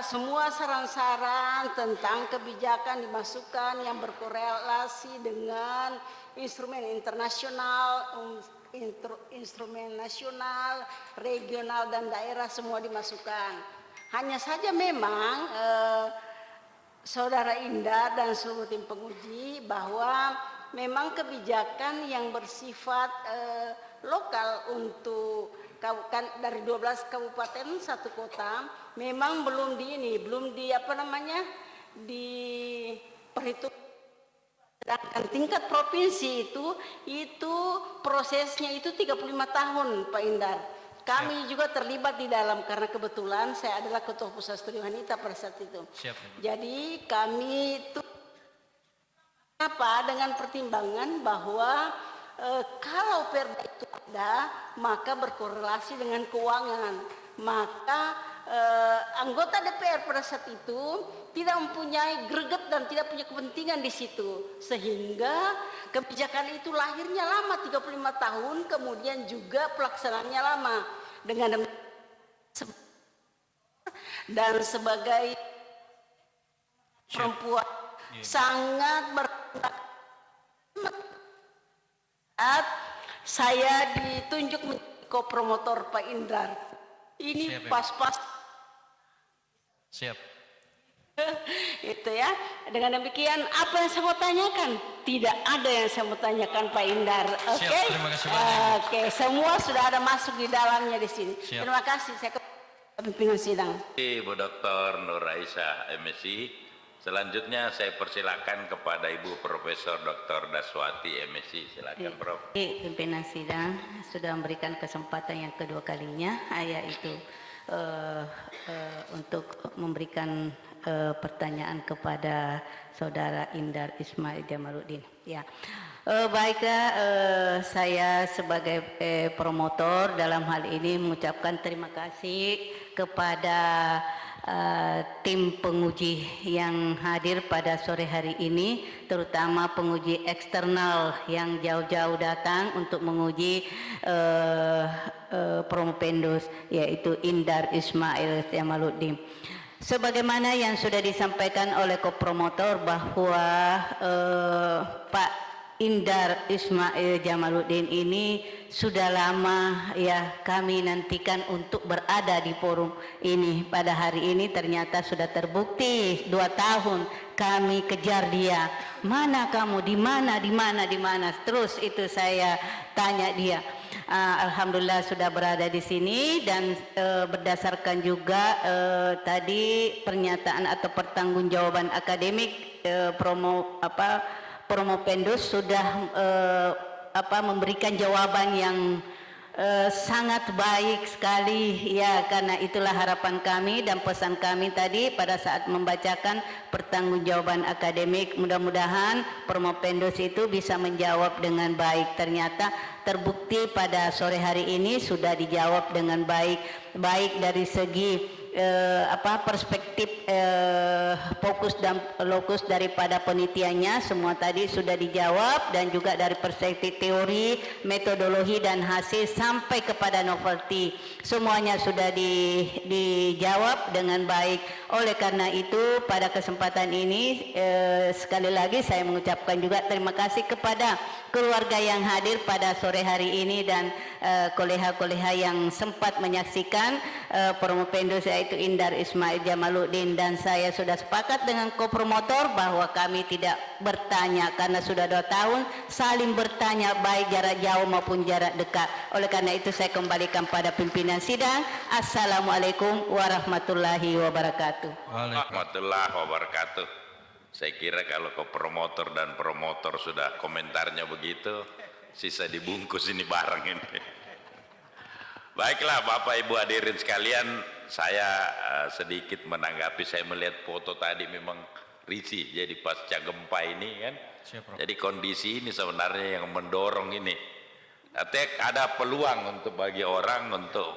Semua saran-saran tentang kebijakan dimasukkan yang berkorelasi dengan instrumen internasional, instrumen nasional, regional dan daerah, semua dimasukkan. Hanya saja memang Saudara Indah dan seluruh tim penguji bahwa memang kebijakan yang bersifat lokal untuk dari 12 kabupaten 1 kota memang belum diperhitung. Sedangkan tingkat provinsi itu prosesnya itu 35 tahun Pak Indar. Kami juga terlibat di dalam karena kebetulan saya adalah ketua pusat studi wanita pada saat itu. Jadi kami itu dengan pertimbangan bahwa kalau perda itu ada maka berkorelasi dengan keuangan, maka anggota DPR pada saat itu tidak mempunyai greget dan tidak punya kepentingan di situ, sehingga kebijakan itu lahirnya lama 35 tahun, kemudian juga pelaksanaannya lama. Dengan dan sebagai perempuan sangat saat saya ditunjuk menjadi co-promotor Pak Indrar. Ini pas-pas. Siap. Itu ya. Dengan demikian apa yang saya mau tanyakan? Tidak ada yang saya mau tanyakan Pak Indar. Oke. Siap, terima kasih banyak. Oke, semua sudah ada masuk di dalamnya di sini. Siap. Terima kasih. Saya ke pimpinan sidang. Ibu Dr. Nur Aisyah, MSI. Selanjutnya saya persilakan kepada Ibu Profesor Dr. Daswati, MSI. Silakan Prof. Pimpinan sidang sudah memberikan kesempatan yang kedua kalinya, yaitu untuk memberikan pertanyaan kepada Saudara Indar Ismail Jamaluddin. Ya, baiklah, saya sebagai promotor dalam hal ini mengucapkan terima kasih kepada tim penguji yang hadir pada sore hari ini, terutama penguji eksternal yang jauh-jauh datang untuk menguji Promopendus, yaitu Indar Ismail Jamaluddin. Sebagaimana yang sudah disampaikan oleh kopromotor bahwa Pak Indar Ismail Jamaluddin ini sudah lama ya kami nantikan untuk berada di forum ini. Pada hari ini ternyata sudah terbukti 2 tahun kami kejar dia. Mana kamu, di mana, di mana, di mana. Terus itu saya tanya dia. Alhamdulillah sudah berada di sini dan berdasarkan juga tadi pernyataan atau pertanggungjawaban akademik Promopendus sudah memberikan jawaban yang sangat baik sekali ya, karena itulah harapan kami dan pesan kami tadi pada saat membacakan pertanggungjawaban akademik, mudah-mudahan Promopendus itu bisa menjawab dengan baik. Ternyata terbukti pada sore hari ini sudah dijawab dengan baik dari segi perspektif fokus dan lokus daripada penelitiannya semua tadi sudah dijawab, dan juga dari perspektif teori, metodologi dan hasil sampai kepada novelty semuanya sudah dijawab dengan baik. Oleh karena itu pada kesempatan ini sekali lagi saya mengucapkan juga terima kasih kepada keluarga yang hadir pada sore hari ini dan koleha-koleha yang sempat menyaksikan Promopendus yaitu Indar Ismail Jamaluddin. Dan saya sudah sepakat dengan kopromotor bahwa kami tidak bertanya karena sudah 2 tahun saling bertanya baik jarak jauh maupun jarak dekat. Oleh karena itu saya kembalikan pada pimpinan sidang. Assalamualaikum warahmatullahi wabarakatuh. Warahmatullahi wabarakatuh. Saya kira kalau kopromotor dan promotor sudah komentarnya begitu, sisa dibungkus ini barang ini. Baiklah Bapak Ibu hadirin sekalian, saya sedikit menanggapi. Saya melihat foto tadi memang risih, jadi pasca gempa ini kan. Jadi kondisi ini sebenarnya yang mendorong ini. Artinya ada peluang untuk bagi orang untuk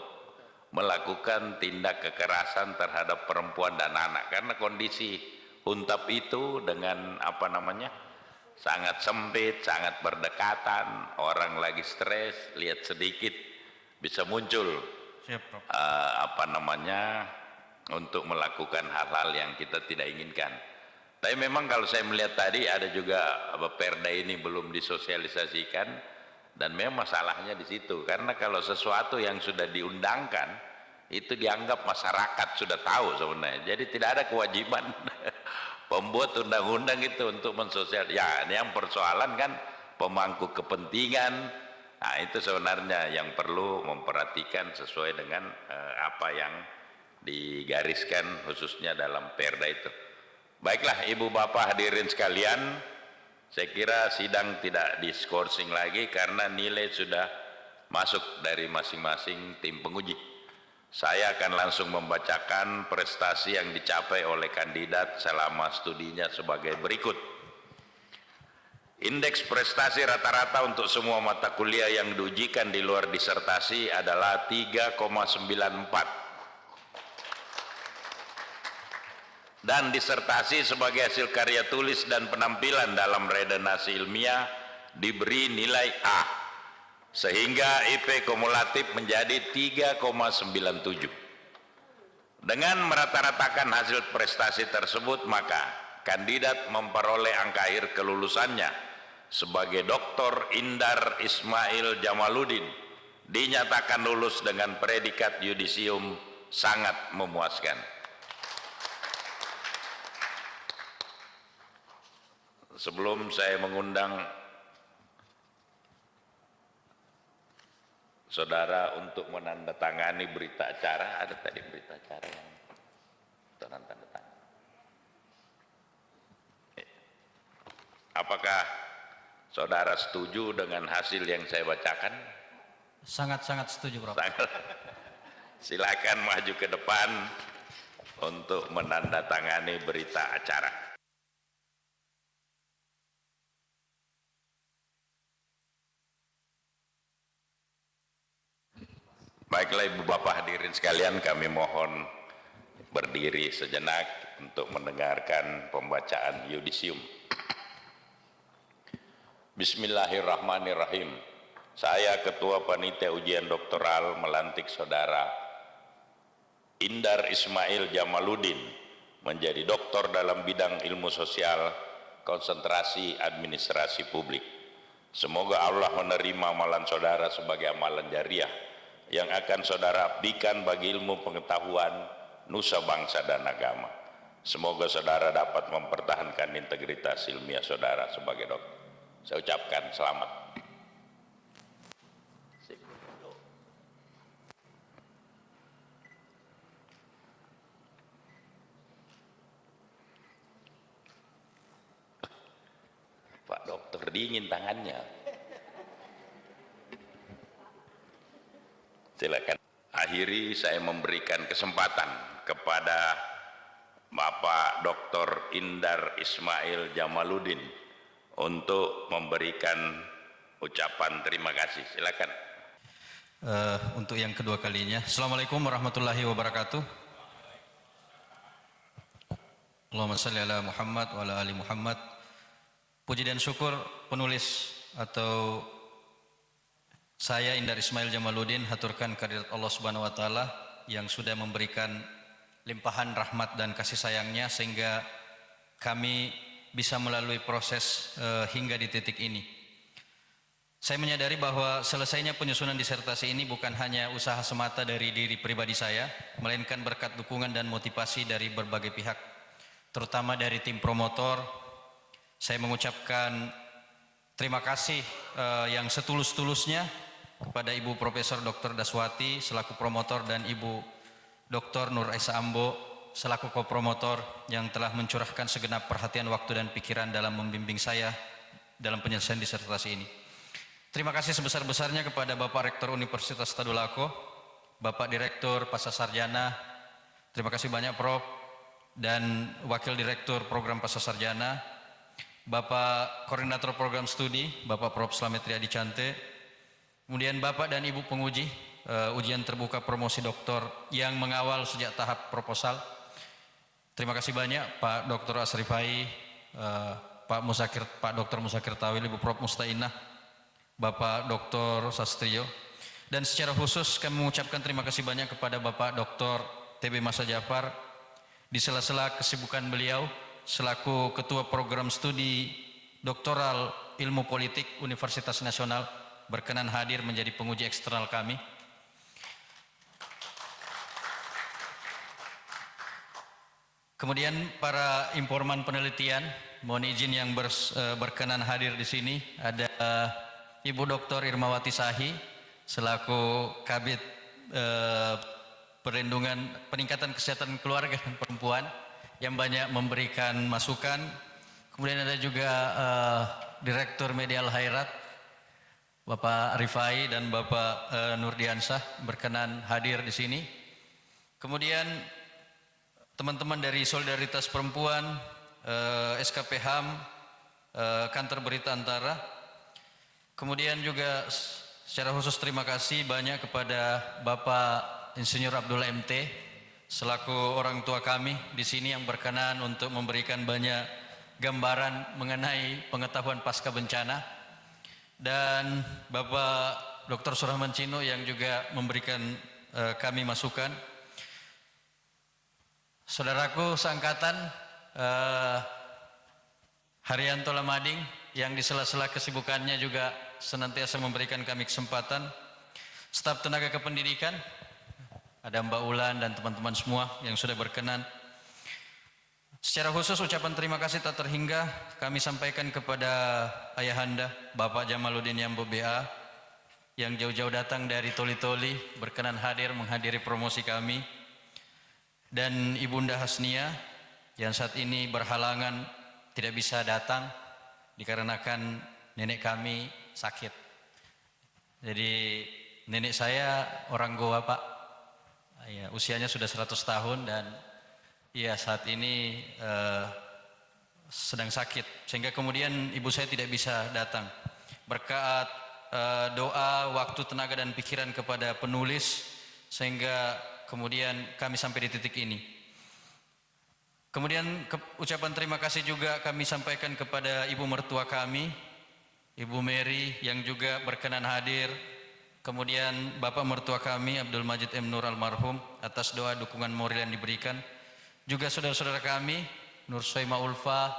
melakukan tindak kekerasan terhadap perempuan dan anak, karena kondisi Untap itu dengan sangat sempit, sangat berdekatan, orang lagi stres, lihat sedikit bisa muncul untuk melakukan hal-hal yang kita tidak inginkan. Tapi memang kalau saya melihat tadi ada juga perda ini belum disosialisasikan, dan memang masalahnya di situ, karena kalau sesuatu yang sudah diundangkan itu dianggap masyarakat sudah tahu sebenarnya, jadi tidak ada kewajiban pembuat undang-undang itu untuk mensosialisasikan. Ya, ini yang persoalan kan pemangku kepentingan. Nah, itu sebenarnya yang perlu memperhatikan sesuai dengan apa yang digariskan khususnya dalam perda itu. Baiklah Ibu Bapak hadirin sekalian, saya kira sidang tidak diskorsing lagi karena nilai sudah masuk dari masing-masing tim penguji. Saya akan langsung membacakan prestasi yang dicapai oleh kandidat selama studinya sebagai berikut. Indeks prestasi rata-rata untuk semua mata kuliah yang diujikan di luar disertasi adalah 3,94. Dan disertasi sebagai hasil karya tulis dan penampilan dalam redaksi ilmiah diberi nilai A, sehingga IP kumulatif menjadi 3,97. Dengan merata-ratakan hasil prestasi tersebut, maka kandidat memperoleh angka akhir kelulusannya sebagai Dr. Indar Ismail Jamaluddin dinyatakan lulus dengan predikat yudisium sangat memuaskan. Sebelum saya mengundang saudara untuk menandatangani berita acara, ada tadi berita acara yang tanda tangan. Apakah saudara setuju dengan hasil yang saya bacakan? Sangat-sangat setuju, Prof. Silakan maju ke depan. untuk menandatangani berita acara. Baiklah Ibu Bapak hadirin sekalian, kami mohon berdiri sejenak untuk mendengarkan pembacaan yudisium. Bismillahirrahmanirrahim. Saya Ketua Panitia Ujian Doktoral melantik Saudara Indar Ismail Jamaluddin menjadi doktor dalam bidang ilmu sosial, konsentrasi administrasi publik. Semoga Allah menerima amalan saudara sebagai amalan jariah yang akan saudara abdikan bagi ilmu pengetahuan nusa bangsa dan agama. Semoga saudara dapat mempertahankan integritas ilmiah saudara sebagai dokter. Saya ucapkan selamat. Pak Dokter dingin tangannya. Silakan. Akhiri saya memberikan kesempatan kepada Bapak Dr. Indar Ismail Jamaluddin untuk memberikan ucapan terima kasih. Silakan. Untuk yang kedua kalinya, Assalamualaikum warahmatullahi wabarakatuh. Allahumma salli ala Muhammad wa ala ali Muhammad. Puji dan syukur penulis atau saya Indar Ismail Jamaluddin haturkan kehadirat Allah Subhanahu wa taala yang sudah memberikan limpahan rahmat dan kasih sayangnya sehingga kami bisa melalui proses hingga di titik ini. Saya menyadari bahwa selesainya penyusunan disertasi ini bukan hanya usaha semata dari diri pribadi saya, melainkan berkat dukungan dan motivasi dari berbagai pihak, terutama dari tim promotor. Saya mengucapkan terima kasih yang setulus-tulusnya kepada Ibu Profesor Dr. Daswati selaku promotor dan Ibu Dr. Nur Aisa Ambo selaku kopromotor yang telah mencurahkan segenap perhatian waktu dan pikiran dalam membimbing saya dalam penyelesaian disertasi ini. Terima kasih sebesar-besarnya kepada Bapak Rektor Universitas Tadulako, Bapak Direktur Pascasarjana, terima kasih banyak Prof, dan Wakil Direktur Program Pascasarjana, Bapak Koordinator Program Studi, Bapak Prof. Slamet Riyadi Cante, kemudian Bapak dan Ibu penguji ujian terbuka promosi doktor yang mengawal sejak tahap proposal. Terima kasih banyak Pak Dr. Asrifai, Pak Dr. Musakir Tawil, Ibu Prof. Mustainah, Bapak Dr. Sastrio, dan secara khusus kami mengucapkan terima kasih banyak kepada Bapak Dr. TB Masa Jafar di sela-sela kesibukan beliau selaku Ketua Program Studi Doktoral Ilmu Politik Universitas Nasional berkenan hadir menjadi penguji eksternal kami. Kemudian para informan penelitian, mohon izin yang berkenan hadir di sini ada Ibu Dr. Irmawati Sahi selaku Kabid Peningkatan Kesehatan Keluarga dan Perempuan yang banyak memberikan masukan. Kemudian ada juga Direktur Media Al Khairat Bapak Rifai dan Bapak Nurdiansah berkenan hadir di sini. Kemudian teman-teman dari Solidaritas Perempuan, SKP HAM, Kantor Berita Antara. Kemudian juga secara khusus terima kasih banyak kepada Bapak Insinyur Abdullah MT selaku orang tua kami di sini yang berkenan untuk memberikan banyak gambaran mengenai pengetahuan pasca bencana, dan Bapak Dr. Surahman Cino yang juga memberikan kami masukan. Saudaraku seangkatan Haryanto Lamading yang di sela-sela kesibukannya juga senantiasa memberikan kami kesempatan. Staf tenaga kependidikan, ada Mbak Ulan dan teman-teman semua yang sudah berkenan. Secara khusus ucapan terima kasih tak terhingga kami sampaikan kepada Ayahanda Bapak Jamaluddin Yambo BA yang jauh-jauh datang dari Toli-Toli berkenan hadir menghadiri promosi kami, dan Ibunda Hasnia yang saat ini berhalangan tidak bisa datang dikarenakan nenek kami sakit. Jadi nenek saya orang Goa Pak, ya, usianya sudah 100 tahun dan ya saat ini sedang sakit, sehingga kemudian ibu saya tidak bisa datang. Berkat doa, waktu, tenaga dan pikiran kepada penulis, sehingga kemudian kami sampai di titik ini. Kemudian ucapan terima kasih juga kami sampaikan kepada ibu mertua kami, Ibu Mary yang juga berkenan hadir. Kemudian bapak mertua kami Abdul Majid M. Nur almarhum atas doa dukungan moral yang diberikan. Juga saudara-saudara kami Nur Soima Ulfa,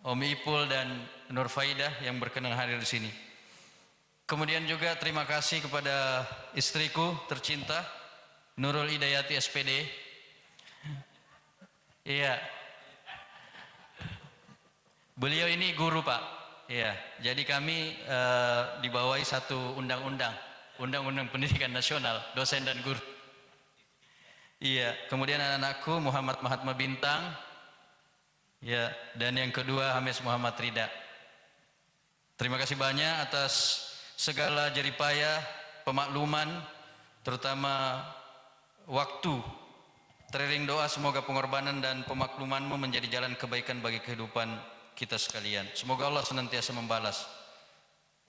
Om Ipul dan Nur Faidah yang berkenan hadir di sini. Kemudian juga terima kasih kepada istriku tercinta Nurul Hidayati SPD. Iya. Beliau ini guru, Pak. Iya. Jadi kami dibawahi satu undang-undang pendidikan nasional, dosen dan guru. Iya. Kemudian anak-anakku Muhammad Mahatma Bintang. Ya, dan yang kedua Hamis Muhammad Rida. Terima kasih banyak atas segala jeripaya, pemakluman, terutama waktu. Teriring doa semoga pengorbanan dan pemaklumanmu menjadi jalan kebaikan bagi kehidupan kita sekalian. Semoga Allah senantiasa membalas.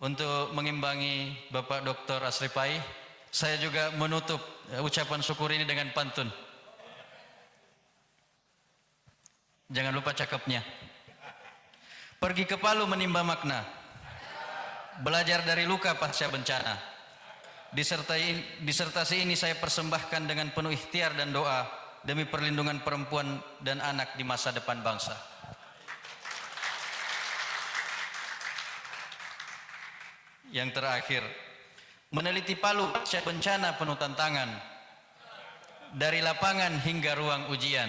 Untuk mengimbangi Bapak Dr. Asri Pai, saya juga menutup ucapan syukur ini dengan pantun. Jangan lupa cakepnya. Pergi ke Palu menimba makna, belajar dari luka pasca bencana. Disertasi ini saya persembahkan dengan penuh ikhtiar dan doa demi perlindungan perempuan dan anak di masa depan bangsa. Yang terakhir, meneliti Palu pasca bencana penuh tantangan, dari lapangan hingga ruang ujian.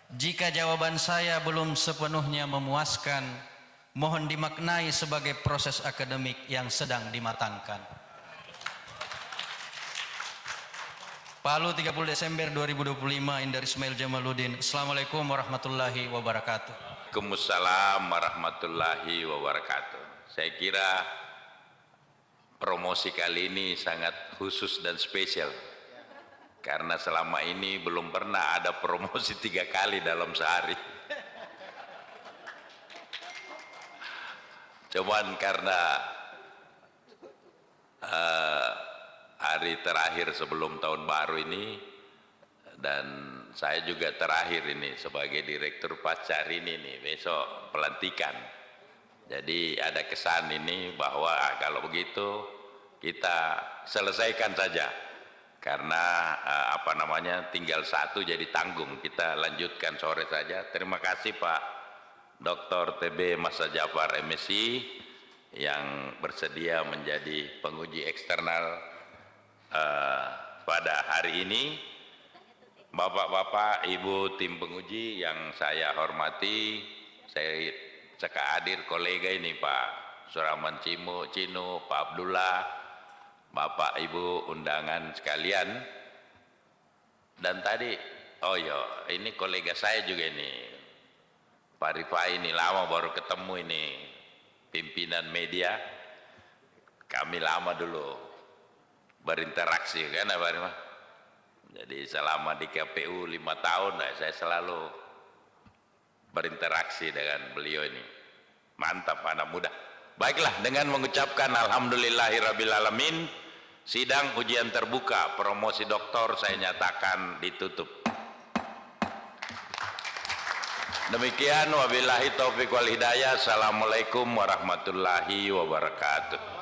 Jika jawaban saya belum sepenuhnya memuaskan, mohon dimaknai sebagai proses akademik yang sedang dimatangkan. Palu 30 Desember 2025, Indar Ismail Jamaluddin. Assalamualaikum warahmatullahi wabarakatuh. Waalaikumsalam warahmatullahi wabarakatuh. Saya kira promosi kali ini sangat khusus dan spesial, karena selama ini belum pernah ada promosi 3 kali dalam sehari. Cuman karena hari terakhir sebelum tahun baru ini, dan saya juga terakhir ini sebagai direktur pasca ini nih, besok pelantikan. Jadi ada kesan ini bahwa kalau begitu kita selesaikan saja, karena tinggal satu jadi tanggung, kita lanjutkan sore saja. Terima kasih Pak Dr. TB Masa Jafar MSI yang bersedia menjadi penguji eksternal pada hari ini. Bapak-bapak, ibu tim penguji yang saya hormati, saya cekak hadir kolega ini Pak Suraman Cino, Pak Abdullah, Bapak Ibu undangan sekalian. Dan tadi, ini kolega saya juga ini, Pak Rifai, ini lama baru ketemu ini, pimpinan media. Kami lama dulu berinteraksi kan Pak Rifai. Jadi selama di KPU 5 tahun, saya selalu berinteraksi dengan beliau ini. Mantap anak muda. Baiklah, dengan mengucapkan alhamdulillahirrabbilalamin, sidang ujian terbuka promosi doktor saya nyatakan ditutup. Demikian, wabillahi taufiq wal hidayah. Assalamualaikum warahmatullahi wabarakatuh.